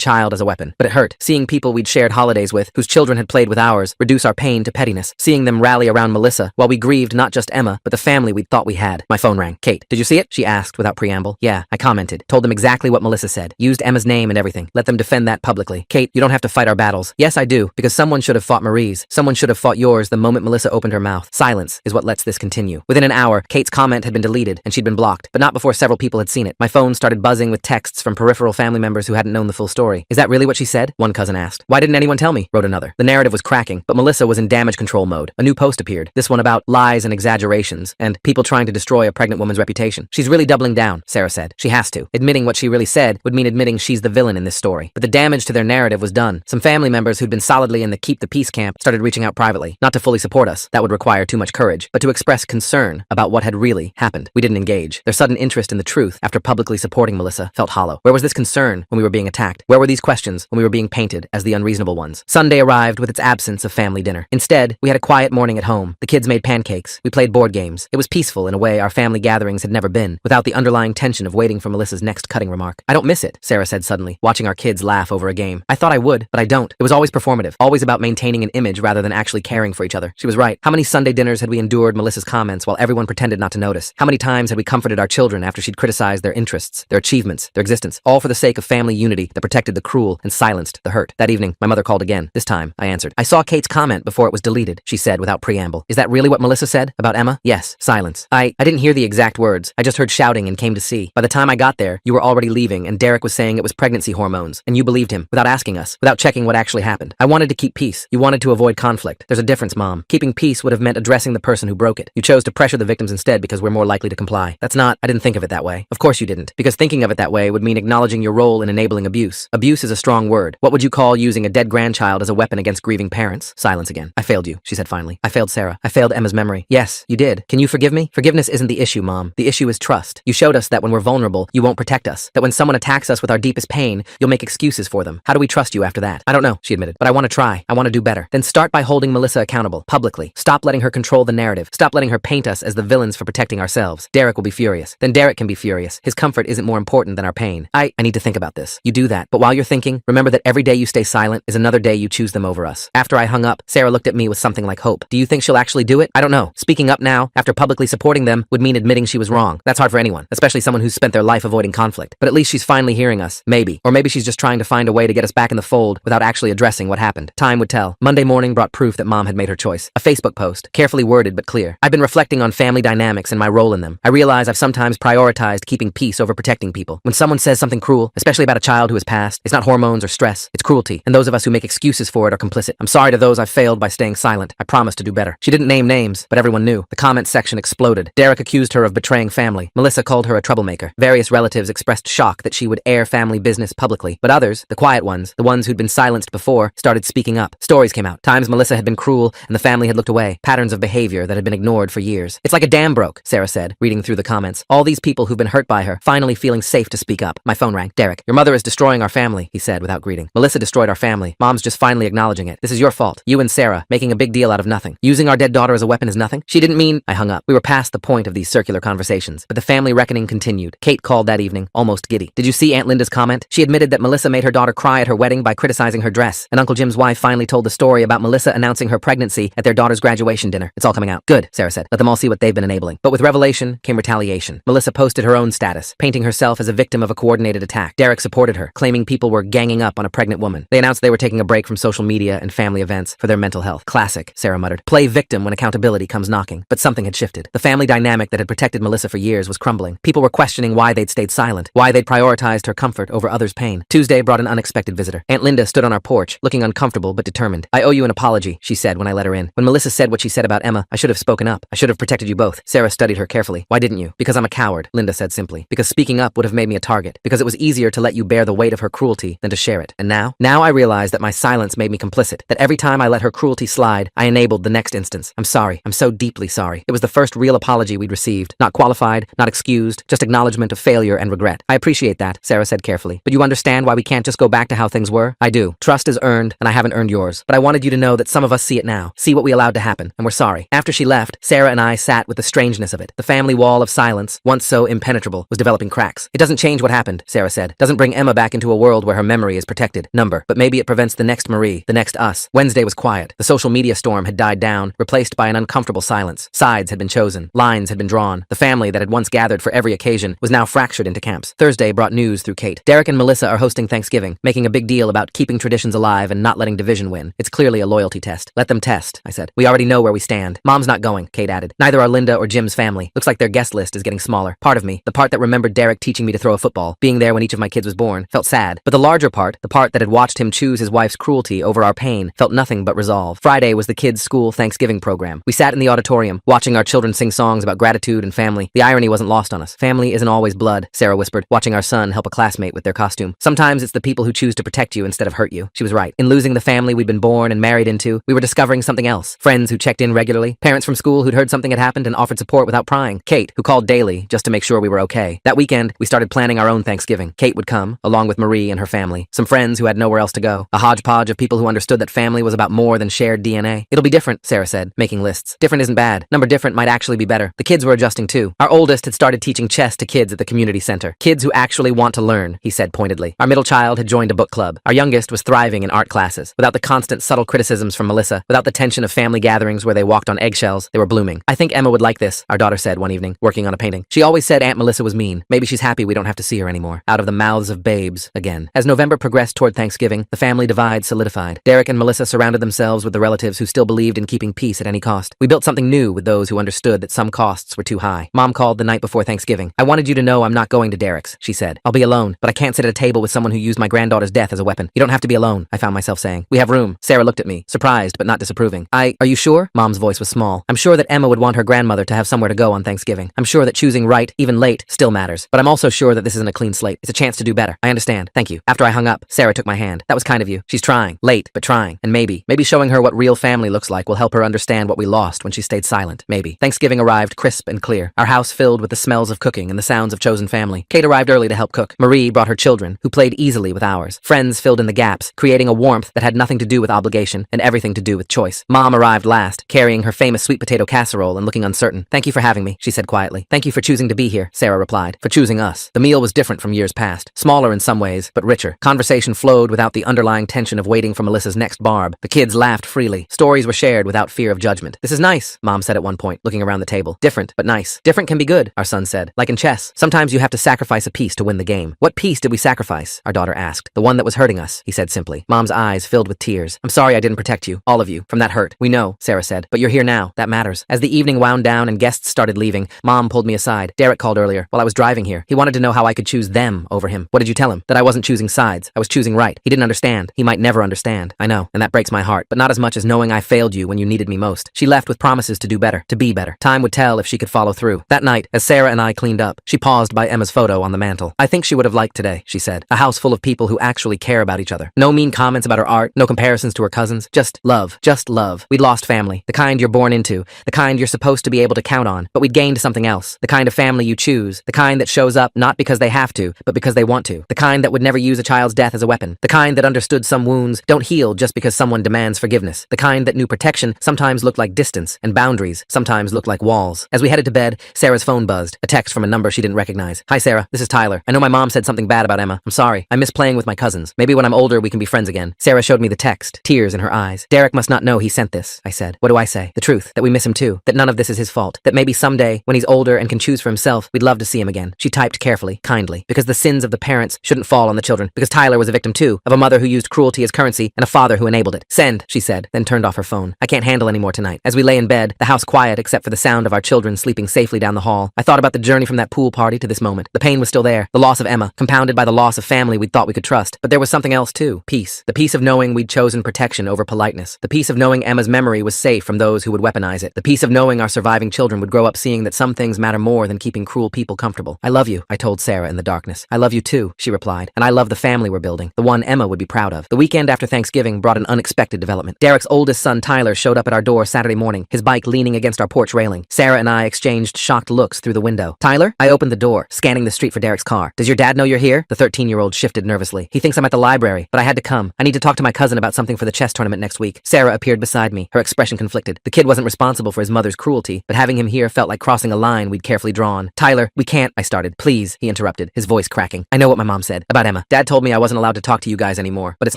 A: child as a weapon. But it hurt. Seeing people we'd shared holidays with, whose children had played with ours, reduce our pain to pettiness. Seeing them rally around Melissa, while we grieved not just Emma, but the family we'd thought we had. My phone rang. Kate, did you see it? She asked without preamble. Yeah, I commented. Told them exactly what Melissa said. Used Emma's name and everything. Let them defend that publicly. Kate, you don't have to fight our battles. Yes, I do, because someone should have fought Marie's. Someone should have fought yours the moment Melissa opened her mouth. Silence is what lets this continue. Within an hour, Kate's comment had been deleted, and she'd been blocked, but not before several people had seen it. My phone started buzzing with texts from peripheral family members who hadn't known the full story. Is that really what she said? One cousin asked. Why didn't anyone tell me? Wrote another. The narrative was cracking, but Melissa was in damage control mode. A new post appeared, this one about lies and exaggerations, and people trying to destroy a pregnant woman's reputation. She's really doubling down, Sarah said. She has to. Admitting what she really said would mean admitting she's the villain in this story. But the damage to their narrative was done. Some family members who'd been solidly in the keep the peace camp started reaching out privately, not to fully support us. That would require too much courage, but to express concern about what had really happened. We didn't engage. Their sudden interest in the truth after publicly supporting Melissa felt hollow. Where was this concern when we were being attacked? Where were these questions when we were being painted as the unreasonable ones? Sunday arrived with its absence of family dinner. Instead, we had a quiet morning at home. The kids made pancakes. We played board games. It was peaceful in a way our family gatherings had never been, without the underlying tension of waiting for Melissa's next cutting remark. I don't miss it, Sarah said suddenly, watching our kids laugh over a game. I thought I would, but I don't. It was always performative, always about maintaining an image rather than actually caring for each other. She was right. How many Sunday dinners had we endured Melissa's comments while everyone pretended not to notice? How many times had we comforted our children after she'd criticized their interests, their achievements, their existence, all for the sake of family unity that protected the cruel and silenced the hurt? That evening, my mother called again. This time, I answered. I saw Kate's comment before it was deleted, she said without preamble. Is that really what Melissa said about Emma? Yes. Silence. I didn't hear the exact words. I just heard shouting and came to see. By the time I got there, you were already leaving and Derek was saying it was pregnancy hormones, and you believed him without asking us, without checking what actually happened. I wanted to keep peace. You wanted to avoid conflict. There's a difference, Mom. Keeping peace would have meant addressing the person who broke it. You chose to pressure the victims instead because we're more likely to comply. I didn't think of it that way. Of course you didn't, because thinking of it that way would mean acknowledging your role in enabling abuse. Abuse is a strong word. What would you call using a dead grandchild as a weapon against grieving parents? Silence again. I failed you, she said finally. I failed Sarah. I failed Emma's memory. Yes, you did. Can you forgive me? Forgiveness isn't the issue, Mom. The issue is trust. You showed us that when we're vulnerable, you won't protect us. That when someone attacks us with our deepest pain, you'll make excuses for them. How do we trust you after that? I don't know, she admitted, but I want to try. I want to do better. Then start by holding Melissa accountable, publicly. Stop letting her control the narrative. Stop letting her paint us as the villains for protecting ourselves. Derek will be furious. Then Derek can be furious. His comfort isn't more important than our pain. I need to think about this. You do that. But while you're thinking, remember that every day you stay silent is another day you choose them over us. After I hung up, Sarah looked at me with something like hope. Do you think she'll actually do it? I don't know. Speaking up now, after publicly supporting them, would mean admitting she was wrong. That's hard for anyone, especially someone who's spent their life avoiding conflict. But at least she's finally hearing us. Maybe. Or maybe she's just trying to find a way to get us back in the fold without actually addressing what happened. Time would tell. Monday morning brought proof that Mom had made her choice. A Facebook post, carefully worded but clear. I've been reflecting on family dynamics and my role in them. I realize I've sometimes prioritized keeping peace over protecting people. When someone says something cruel, especially about a child who has passed, it's not hormones or stress, it's cruelty. And those of us who make excuses for it are complicit. I'm sorry to those I've failed by staying silent. I promise to do better. She didn't name names, but everyone knew. The comment section exploded. Derek accused her of betraying family. Melissa called her a troublemaker. Various relatives expressed shock that she would air family business publicly. But others, the quiet ones, the ones who'd been silenced before, started speaking up. Stories came out. Times Melissa had been cruel and the family had looked away. Patterns of behavior that had been ignored for years. It's like a dam broke, Sarah said, reading through the comments. All these people who've been hurt by her, finally feeling safe to speak up. My phone rang. Derek, your mother is destroying our family, he said without greeting. Melissa destroyed our family. Mom's just finally acknowledging it. This is your fault. You and Sarah, making a big deal out of nothing. Using our dead daughter as a weapon is nothing? She didn't mean... I hung up. We were past the point of these circular conversations, but the family reckoning continued. Kate called that evening, almost giddy. Did you see Aunt Linda's comment? She admitted that Melissa made her daughter cry at her wedding by criticizing her dress, and Uncle Jim's wife finally told the story about Melissa announcing her pregnancy at their daughter's graduation dinner. It's all coming out. Good, Sarah said. Let them all see what they've been enabling. But with revelation came retaliation. Melissa posted her own status, painting herself as a victim of a coordinated attack. Derek supported her, claiming people were ganging up on a pregnant woman. They announced they were taking a break from social media and family events for their mental health. Classic, Sarah muttered. Play victim when accountability comes knocking. But something had shifted. The family dynamic that had protected Melissa for years was crumbling. People were questioning why they'd stayed silent, why they'd prioritized her comfort over others' pain. Tuesday brought an unexpected visitor. Aunt Linda stood on our porch, looking uncomfortable but determined. I owe you an apology, she said when I let her in. When Melissa said what she said about Emma, I should have spoken up. I should have protected you both. Sarah studied her carefully. Why didn't you? Because I'm a coward, Linda said simply. Because speaking up would have made me a target. Because it was easier to let you bear the weight of her cruelty than to share it. And now? Now I realize that my silence made me complicit. That every time I let her cruelty slide, I enabled the next instance. I'm sorry. I'm so deeply sorry. It was the first real apology we'd received. Not qualified, not excused, just acknowledgement of failure and regret. I appreciate that, Sarah said carefully. But you understand why we can't just go back to how things were? I do. Trust is earned, and I haven't earned yours. But I wanted you to know that some of us see it now, see what we allowed to happen, and we're sorry. After she left, Sarah and I sat with the strangeness of it. The family wall of silence, once so impenetrable, was developing cracks. It doesn't change what happened, Sarah said. Doesn't bring Emma back into a world where her memory is protected. But maybe it prevents the next Marie, the next us. Wednesday was quiet. The social media storm had died down, replaced by an uncomfortable silence. Sides had been chosen. Lines had been drawn. The family that had once gathered for every occasion was now fractured into camps. Thursday brought news through Kate. Derek and Melissa are hosting Thanksgiving, making a big deal about keeping traditions alive and not letting division win. It's clearly a loyalty test. Let them test, I said. We already know where we stand. Mom's not going, Kate added. Neither are Linda or Jim's family. Looks like their guest list is getting smaller. Part of me, the part that remembered Derek teaching me to throw a football, being there when each of my kids was born, felt sad. But the larger part, the part that had watched him choose his wife's cruelty over our pain, felt nothing but resolve. Friday was the kids' school Thanksgiving program. We sat in the auditorium, watching our children sing songs about gratitude and family. The irony wasn't lost on us. Family isn't always blood, Sarah whispered, watching our son help a classmate with their costume. Sometimes it's the people who choose to protect you instead of hurt you. She was right. In losing the family we'd been born and married into, we were discovering something else. Friends who checked in regularly, parents from school who'd heard something had happened and offered support without prying, Kate, who called daily just to make sure we were okay. That weekend, we started planning our own Thanksgiving. Kate would come, along with Marie and her family, some friends who had nowhere else to go, a hodgepodge of people who understood that family was about more than shared DNA. It'll be different, Sarah said, making lists. Different isn't bad. Number different might actually be better. The kids were adjusting too. Our oldest had started teaching chess to kids at the community center. Kids who actually want to learn, he said pointedly. Our middle child had joined a book club. Our youngest was thriving in art classes. Without the constant subtle criticisms from Melissa, without the tension of family gatherings where they walked on eggshells, they were blooming. I think Emma would like this, our daughter said one evening, working on a painting. She always said Aunt Melissa was mean. Maybe she's happy we don't have to see her anymore. Out of the mouths of babes, again. As November progressed toward Thanksgiving, the family divide solidified. Derek and Melissa surrounded themselves with the relatives who still believed in keeping peace at any cost. We built something new with those who understood that some costs were too high. Mom called the night before Thanksgiving. I wanted you to know I'm not going to Derek's, she said. I'll be alone, but I can't sit at a table with someone who used my granddaughter's death as a weapon. You don't have to be alone, I found myself saying. We have room. Sarah looked at me, surprised but not disapproving. Are you sure? Mom's voice was small. I'm sure that Emma would want her grandmother to have somewhere to go on Thanksgiving. I'm sure that choosing right, even late, still matters. But I'm also sure that this isn't a clean slate. It's a chance to do better. I understand. Thank you. After I hung up, Sarah took my hand. That was kind of you. She's trying. Late, but trying. And maybe showing her what real family looks like will help her understand what we lost when she stayed silent. Maybe. Thanksgiving arrived crisp and clear. Our house filled with the smells of cooking and the sounds of chosen family. Kate arrived early to help cook. Marie brought her children, who played easily with ours. Friends filled in the gaps, creating a warmth that had nothing to do with obligation and everything to do with choice. Mom arrived last, carrying her famous sweet potato casserole and looking uncertain. Thank you for having me, she said quietly. Thank you for choosing to be here, Sarah replied. For choosing us. The meal was different from years past. Smaller in some ways, but richer. Conversation flowed without the underlying tension of waiting for Melissa's next barb. The kids laughed freely. Stories were shared without fear of judgment. This is nice, Mom said at one point, looking around the table. Different, but nice. Different can be good, our son said. Like in chess. Sometimes you have to sacrifice a piece to win the game. What piece did we sacrifice? Our daughter asked. The one that was hurting us, he said simply. Mom's eyes filled with tears. I'm sorry I didn't protect you, all of you, from that hurt. We know, Sarah said. But you're here now. That matters. As the evening wound down and guests started leaving, Mom pulled me aside. Derek called earlier, while I was driving here. He wanted to know how I could choose them over him. What did you tell him? That I wasn't choosing sides. I was choosing right. He didn't understand. He might never understand. I know, and that breaks my heart, but not as much as knowing I failed you when you needed me most. She left with promises to do better, to be better. Time would tell if she could follow through. That night, as Sarah and I cleaned up, she paused by Emma's photo on the mantel. I think she would have liked today, she said. A house full of people who actually care about each other. No mean comments about her art, no comparisons to her cousins. Just love. Just love. We'd lost family. The kind you're born into. The kind you're supposed to be able to count on. But we'd gained something else. The kind of family you choose. The kind that shows up not because they have to, but because they want to. The kind that would never use a child's death as a weapon. The kind that understood some wounds don't heal just because someone demands forgiveness. The kind that knew protection sometimes looked like distance, and boundaries sometimes looked like walls. As we headed to bed, Sarah's phone buzzed. A text from a number she didn't recognize. Hi Sarah, this is Tyler. I know my mom said something bad about Emma. I'm sorry. I miss playing with my cousins. Maybe when I'm older we can be friends again. Sarah showed me the text, tears in her eyes. Derek must not know he sent this, I said. What do I say? The truth, that we miss him too, that none of this is his fault, that maybe someday, when he's older and can choose for himself, we'd love to see him again. She typed carefully, kindly, because the sins of the parents shouldn't fall on the children, because Tyler was a victim too, of a mother who used cruelty as currency and a father who enabled it. Send, she said, then turned off her phone. I can't handle any more tonight. As we lay in bed, the house quiet except for the sound of our children sleeping safely down the hall, I thought about the journey from that pool party to this moment. The pain was still there, the loss of Emma, compounded by the loss of family we'd thought we could trust. But there was something else too. Peace. The peace of knowing we'd chosen protection over politeness. The peace of knowing Emma's memory was safe from those who would weaponize it. The peace of knowing our surviving children would grow up seeing that some things matter more than keeping cruel people comfortable. I love you, I told Sarah in the darkness. I love you too, she replied, and I love the family we're building, the one Emma would be proud of. The weekend after Thanksgiving brought an unexpected development. Derek's oldest son Tyler showed up at our door Saturday morning, his bike leaning against our porch railing. Sarah and I exchanged shocked looks through the window. Tyler? I opened the door, scanning the street for Derek's car. Does your dad know you're here? The 13-year-old shifted nervously. He thinks I'm at the library, but I had to come. I need to talk to my cousin about something for the chess tournament next week. Sarah appeared beside me, her expression conflicted. The kid wasn't responsible for his mother's cruelty, but having him here felt like crossing a line we'd carefully drawn. Tyler, we can't, I started. Please, he interrupted, his voice cracking. I know what my mom said about Emma. Dad told me I wasn't allowed to talk to you guys anymore, but it's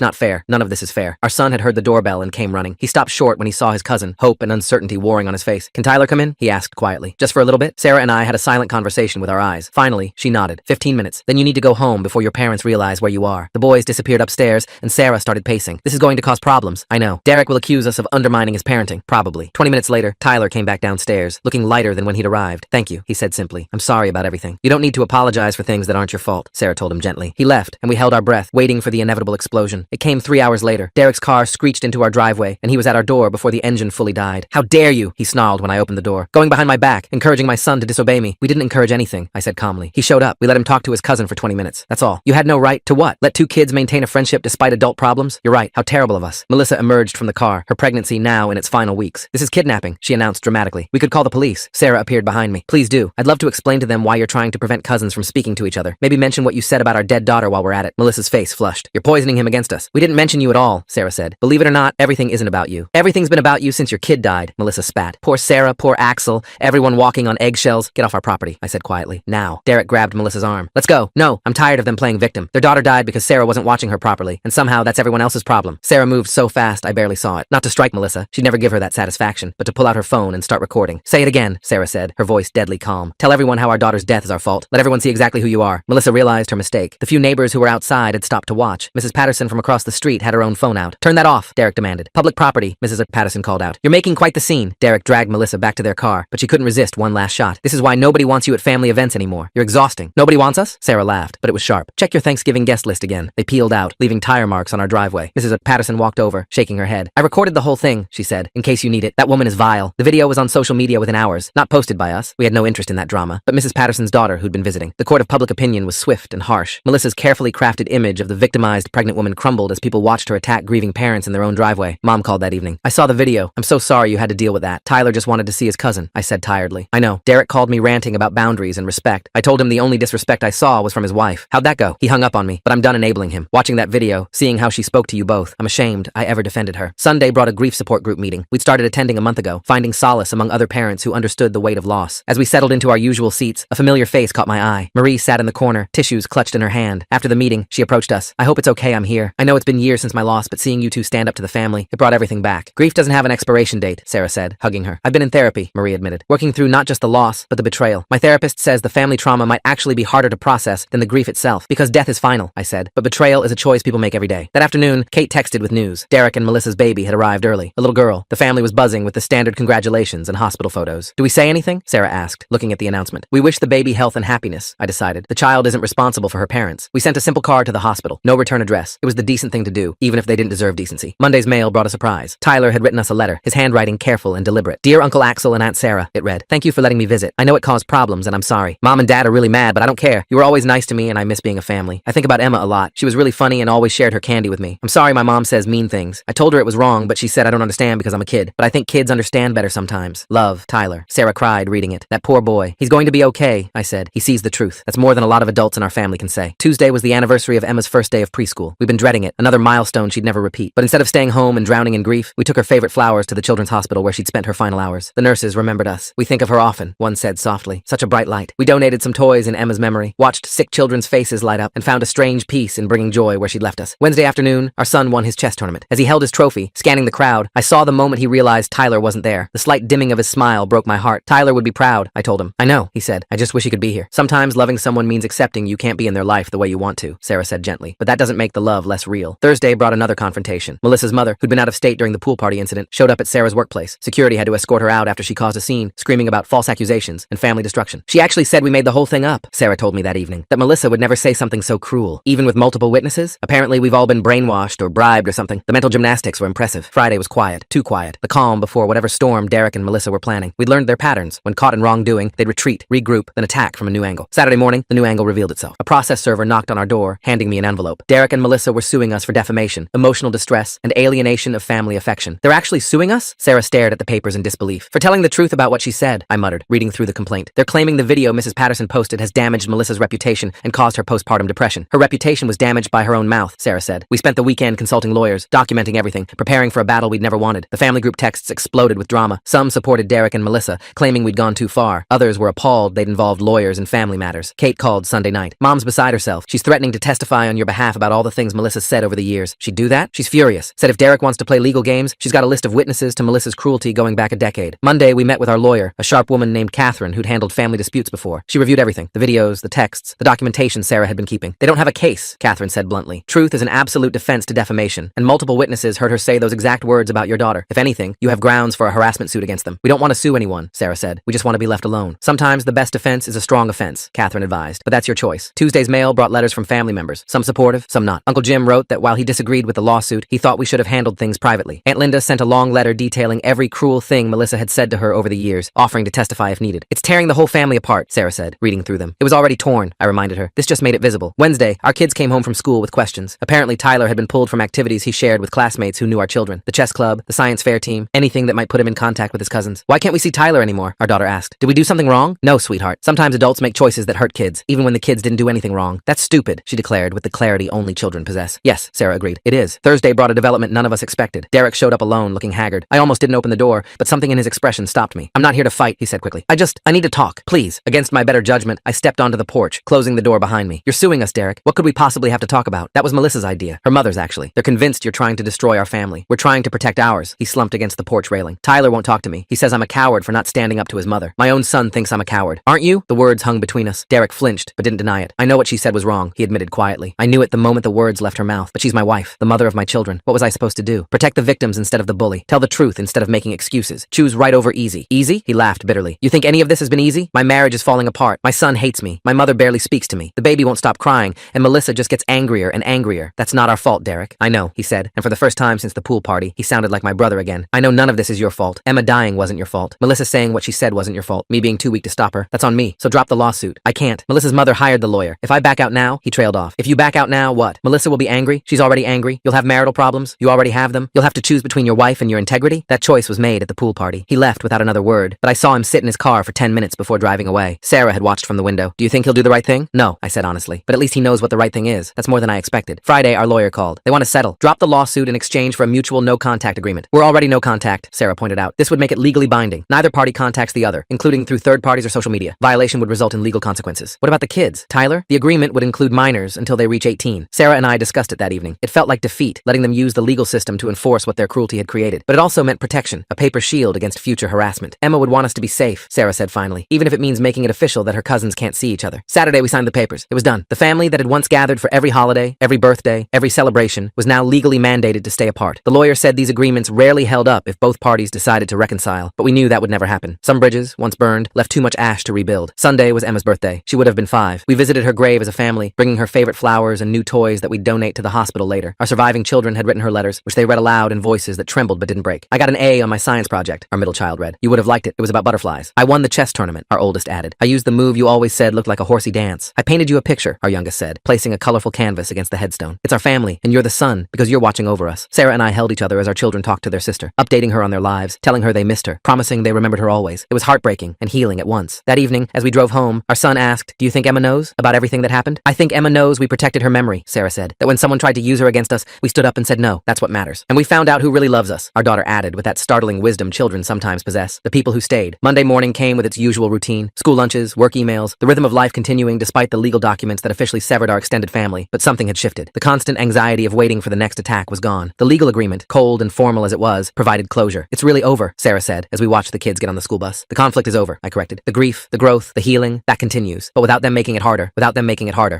A: not fair. None of this is fair. Our son had heard the doorbell and came running. He stopped short when he saw his cousin, hope and uncertainty warring on his face. Can Tyler come in? He asked quietly. Just for a little bit? Sarah and I had a silent conversation with our eyes. Finally, she nodded. 15 minutes. Then you need to go home before your parents realize where you are. The boys disappeared upstairs, and Sarah started pacing. This is going to cause problems. I know. Derek will accuse us of undermining his parenting. Probably. 20 minutes later, Tyler came back downstairs, looking lighter than when he'd arrived. Thank you, he said simply. I'm sorry about everything. You don't need to apologize for things that aren't your fault, Sarah told him gently. He left, and we held our breath, waiting for the inevitable explosion. It came 3 hours later. Derek's car screeched into our driveway, and he was at our door before the engine fully died. How dare you, he snarled when I opened the door. Going behind my back, encouraging my son to disobey me. We didn't encourage anything, I said calmly. He showed up. We let him talk to his cousin for 20 minutes. That's all. You had no right to what? Let two kids maintain a friendship despite adult problems? You're right. How terrible of us. Melissa emerged from the car, her pregnancy now in its final weeks. This is kidnapping, she announced dramatically. We could call the police. Sarah appeared behind me. Please do. I'd love to explain to them why you're trying to prevent cousins from speaking to each other. Maybe mention what you said about our dead daughter while we're at it. Melissa's face flushed. You're poisoning him against us. We didn't mention you at all, Sarah said. Believe it or not, everything isn't about you. Everything's been about you since your kid died, Melissa spat. Poor Sarah, poor Axel, everyone walking on eggshells. Get off our property, I said quietly. Now. Derek grabbed Melissa's arm. Let's go. No, I'm tired of them playing victim. Their daughter died because Sarah wasn't watching her properly, and somehow that's everyone else's problem. Sarah moved so fast I barely saw it. Not to strike Melissa, she'd never give her that satisfaction, but to pull out her phone and start recording. Say it again, Sarah said, her voice deadly calm. Tell everyone how our daughter's death is our fault. Let everyone see exactly who you are. Melissa realized her mistake. The few neighbors who were outside had stopped to watch. Mrs. Patterson from across the street had her own phone out. Turn that off, Derek demanded. Public property, Mrs. Patterson called out. You're making quite the scene. Derek dragged Melissa back to their car, but she couldn't resist one last shot. This is why nobody wants you at family events anymore. You're exhausting. Nobody wants us? Sarah laughed, but it was sharp. Check your Thanksgiving guest list again. They peeled out, leaving tire marks on our driveway. Mrs. Patterson walked over, shaking her head. I recorded the whole thing, she said, in case you need it. That woman is vile. The video was on social media within hours. Not posted by us. We had no interest in that drama, but Mrs. Patterson's daughter who'd been visiting. The court of public opinion was swift and harsh. Melissa's carefully crafted image of the victimized pregnant woman crumbled as people watched her attack grieving parents in their own driveway. Mom called that evening. I saw the video. I'm so sorry you had to deal with that. Tyler just wanted to see his cousin, I said tiredly. I know. Derek called me ranting about boundaries and respect. I told him the only disrespect I saw was from his wife. How'd that go? He hung up on me, but I'm done enabling him. Watching that video, seeing how she spoke to you both, I'm ashamed I ever defended her. Sunday brought a grief support group meeting. We'd started attending a month ago, finding solace among other parents who understood the weight of loss. As we settled into our usual seats, a familiar face caught my eye. Marie sat in the corner, tissues clutched in her hand. After the meeting, she approached us. I hope it's okay I'm here. I know it's been years since my loss, but seeing you two stand up to the family, it brought everything back. Grief doesn't have an expiration date, Sarah said, hugging her. I've been in therapy, Marie admitted, working through not just the loss, but the betrayal. My therapist says the family trauma might actually be harder to process than the grief itself, because death is final, I said, but betrayal is a choice people make every day. That afternoon, Kate texted with news. Derek and Melissa's baby had arrived early. A little girl. The family was buzzing with the standard congratulations and hospital photos. Do we say anything? Sarah asked, looking at the announcement. We wish the baby health and happiness, I decided. The child isn't responsible for her parents. We sent a simple card to the hospital. No return address. It was the decent thing to do, even if they didn't deserve decency. Monday's mail brought a surprise. Tyler had written us a letter, his handwriting careful and deliberate. Dear Uncle Axel and Aunt Sarah, it read. Thank you for letting me visit. I know it caused problems and I'm sorry. Mom and Dad are really mad, but I don't care. You were always nice to me and I miss being a family. I think about Emma a lot. She was really funny and always shared her candy with me. I'm sorry my mom says mean things. I told her it was wrong, but she said I don't understand because I'm a kid. But I think kids understand better sometimes. Love, Tyler. Sarah cried reading it. That poor boy. He's going to be okay, I said. He sees the truth. That's more than a lot of adults in our family can say. Tuesday was the anniversary of Emma's first day of preschool. We've been dreading it. Another milestone she'd never repeat. But instead of staying home and drowning in grief, we took her favorite flowers to the children's hospital where she'd spent her final hours. The nurses remembered us. We think of her often, one said softly. Such a bright light. We donated some toys in Emma's memory, watched sick children's faces light up, and found a strange peace in bringing joy where she'd left us. Wednesday afternoon, our son won his chess tournament. As he held his trophy, scanning the crowd, I saw the moment he realized Tyler wasn't there. The slight dimming of his smile broke my heart. Tyler would be proud, I told him. I know, he said. I just wish he could be here. Sometimes loving someone means accepting you can't be in their life the way you want to, Sarah said gently. But that doesn't make the love less real. Thursday brought another confrontation. Melissa's mother, who'd been out of state during the pool party incident, showed up at Sarah's workplace. Security had to escort her out after she caused a scene, screaming about false accusations and family destruction. She actually said we made the whole thing up, Sarah told me that evening. That Melissa would never say something so cruel, even with multiple witnesses. Apparently we've all been brainwashed or bribed or something. The mental gymnastics were impressive. Friday was quiet, too quiet. The calm before whatever storm Derek and Melissa were planning. We'd learned their patterns. When caught in wrongdoing, they'd retreat, regroup, then attack from a new angle. Saturday morning, the new angle revealed itself. A process server knocked on our door, handing me an envelope. Derek and Melissa were suing us for defamation, emotional distress, and alienation of family affection. They're actually suing us? Sarah stared at the papers in disbelief. For telling the truth about what she said, I muttered, reading through the complaint. They're claiming the video Mrs. Patterson posted has damaged Melissa's reputation and caused her postpartum depression. Her reputation was damaged by her own mouth, Sarah said. We spent the weekend consulting lawyers, documenting everything, preparing for a battle we'd never wanted. The family group texts exploded with drama. Some supported Derek Derek and Melissa, claiming we'd gone too far. Others were appalled they'd involved lawyers in family matters. Kate called Sunday night. Mom's beside herself. She's threatening to testify on your behalf about all the things Melissa said over the years. She'd do that? She's furious. Said if Derek wants to play legal games, she's got a list of witnesses to Melissa's cruelty going back a decade. Monday, we met with our lawyer, a sharp woman named Catherine who'd handled family disputes before. She reviewed everything. The videos, the texts, the documentation Sarah had been keeping. They don't have a case, Catherine said bluntly. Truth is an absolute defense to defamation, and multiple witnesses heard her say those exact words about your daughter. If anything, you have grounds for a harassment suit against them. We don't want to sue anyone, Sarah said. We just want to be left alone. Sometimes the best defense is a strong offense, Catherine advised. But that's your choice. Tuesday's mail brought letters from family members, some supportive, some not. Uncle Jim wrote that while he disagreed with the lawsuit, he thought we should have handled things privately. Aunt Linda sent a long letter detailing every cruel thing Melissa had said to her over the years, offering to testify if needed. It's tearing the whole family apart, Sarah said, reading through them. It was already torn, I reminded her. This just made it visible. Wednesday, our kids came home from school with questions. Apparently, Tyler had been pulled from activities he shared with classmates who knew our children. The chess club, the science fair team, anything that might put him in contact with his cousins. Why can't we see Tyler anymore? Our daughter asked. Did we do something wrong? No, sweetheart. Sometimes adults make choices that hurt kids, even when the kids didn't do anything wrong. That's stupid, she declared with the clarity only children possess. Yes, Sarah agreed. It is. Thursday brought a development none of us expected. Derek showed up alone, looking haggard. I almost didn't open the door, but something in his expression stopped me. I'm not here to fight, he said quickly. I need to talk, please. Against my better judgment, I stepped onto the porch, closing the door behind me. You're suing us, Derek. What could we possibly have to talk about? That was Melissa's idea. Her mother's, actually. They're convinced you're trying to destroy our family. We're trying to protect ours. He slumped against the porch railing. Tyler won't talk to me. He says I'm a coward for not standing up to his mother. My own son thinks I'm a coward. Aren't you? The words hung between us. Derek flinched, but didn't deny it. I know what she said was wrong, he admitted quietly. I knew it the moment the words left her mouth. But she's my wife, the mother of my children. What was I supposed to do? Protect the victims instead of the bully. Tell the truth instead of making excuses. Choose right over easy. Easy? He laughed bitterly. You think any of this has been easy? My marriage is falling apart. My son hates me. My mother barely speaks to me. The baby won't stop crying, and Melissa just gets angrier and angrier. That's not our fault, Derek. I know, he said, and for the first time since the pool party, he sounded like my brother again. I know none of this is your fault. Emma dying wasn't your fault. Melissa saying what she said wasn't your fault. Me being too weak to stop her. That's on me. So drop the lawsuit. I can't. Melissa's mother hired the lawyer. If I back out now, he trailed off. If you back out now, what? Melissa will be angry. She's already angry. You'll have marital problems. You already have them. You'll have to choose between your wife and your integrity. That choice was made at the pool party. He left without another word, but I saw him sit in his car for 10 minutes before driving away. Sarah had watched from the window. Do you think he'll do the right thing? No, I said honestly. But at least he knows what the right thing is. That's more than I expected. Friday, our lawyer called. They want to settle. Drop the lawsuit in exchange for a mutual no-contact agreement. We're already no contact, Sarah pointed out. This would make it legally binding. Neither party contacts the other, including through third parties or social media. Violation would result in legal consequences. What about the kids? Tyler? The agreement would include minors until they reach 18. Sarah and I discussed it that evening. It felt like defeat, letting them use the legal system to enforce what their cruelty had created. But it also meant protection, a paper shield against future harassment. Emma would want us to be safe, Sarah said finally, even if it means making it official that her cousins can't see each other. Saturday, we signed the papers. It was done. The family that had once gathered for every holiday, every birthday, every celebration was now legally mandated to stay apart. The lawyer said these agreements rarely held up if both parties decided to reconcile, but we knew that would never happen. Some bridges, once burned, left too much ash to rebuild. Sunday was Emma's birthday. She would have been 5. We visited her grave as a family, bringing her favorite flowers and new toys that we'd donate to the hospital later. Our surviving children had written her letters, which they read aloud in voices that trembled but didn't break. I got an A on my science project, our middle child read. You would have liked it. It was about butterflies. I won the chess tournament, our oldest added. I used the move you always said looked like a horsey dance. I painted you a picture, our youngest said, placing a colorful canvas against the headstone. It's our family, and you're the sun, because you're watching over us. Sarah and I held each other as our children talked to their sister, updating her on their lives, telling her they missed her, promising they remembered her always. It was heartbreaking and healing at once. That evening, as we drove home, our son asked, do you think Emma knows about everything that happened? I think Emma knows we protected her memory, Sarah said. That when someone tried to use her against us, we stood up and said no, that's what matters. And we found out who really loves us, our daughter added with that startling wisdom children sometimes possess. The people who stayed. Monday morning came with its usual routine. School lunches, work emails, the rhythm of life continuing despite the legal documents that officially severed our extended family. But something had shifted. The constant anxiety of waiting for the next attack was gone. The legal agreement, cold and formal as it was, provided closure. It's really over, Sarah said as we watched the kids get on the school bus. The conflict is over, I corrected. The grief, the growth, the healing, that continues. But without them making it harder,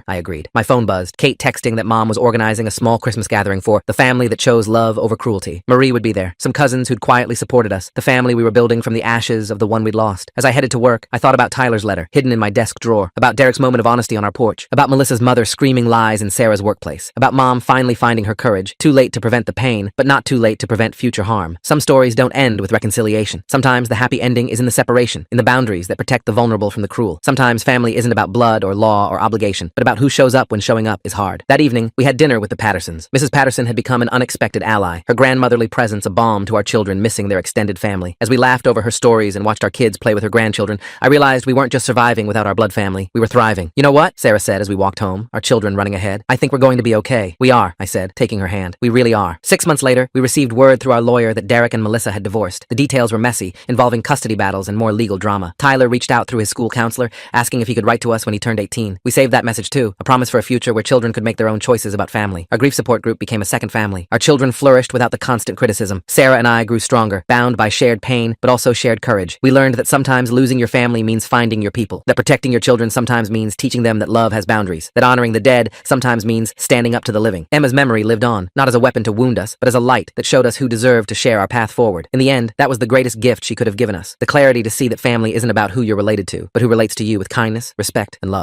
A: I agreed. My phone buzzed. Kate texting that Mom was organizing a small Christmas gathering for the family that chose love over cruelty. Marie would be there. Some cousins who'd quietly supported us. The family we were building from the ashes of the one we'd lost. As I headed to work, I thought about Tyler's letter, hidden in my desk drawer. About Derek's moment of honesty on our porch. About Melissa's mother screaming lies in Sarah's workplace. About Mom finally finding her courage. Too late to prevent the pain, but not too late to prevent future harm. Some stories don't end with reconciliation. Sometimes the happy ending is in the separation, in the boundaries that protect the vulnerable from the cruel. Sometimes family isn't about blood or law or obligation, but about who shows up when showing up is hard. That evening, we had dinner with the Pattersons. Mrs. Patterson had become an unexpected ally, her grandmotherly presence a balm to our children missing their extended family. As we laughed over her stories and watched our kids play with her grandchildren, I realized we weren't just surviving without our blood family, we were thriving. You know what? Sarah said as we walked home, our children running ahead. I think we're going to be okay. We are, I said, taking her hand. We really are. 6 months later, we received word through our lawyer that Derek and Melissa had divorced. The details were messy, involving custody battles and more legal drama. Tyler reached out through his school counselor, asking if he could write to us when he turned 18. We saved that message too, a promise for a future where children could make their own choices about family. Our grief support group became a second family. Our children flourished without the constant criticism. Sarah and I grew stronger, bound by shared pain, but also shared courage. We learned that sometimes losing your family means finding your people, that protecting your children sometimes means teaching them that love has boundaries, that honoring the dead sometimes means standing up to the living. Emma's memory lived on, not as a weapon to wound us, but as a light that showed us who deserved to share our path forward. In the end, that was the greatest gift she could have given us, the clarity to see that family isn't about who you're related to, but who relates to you with kindness, respect, and love.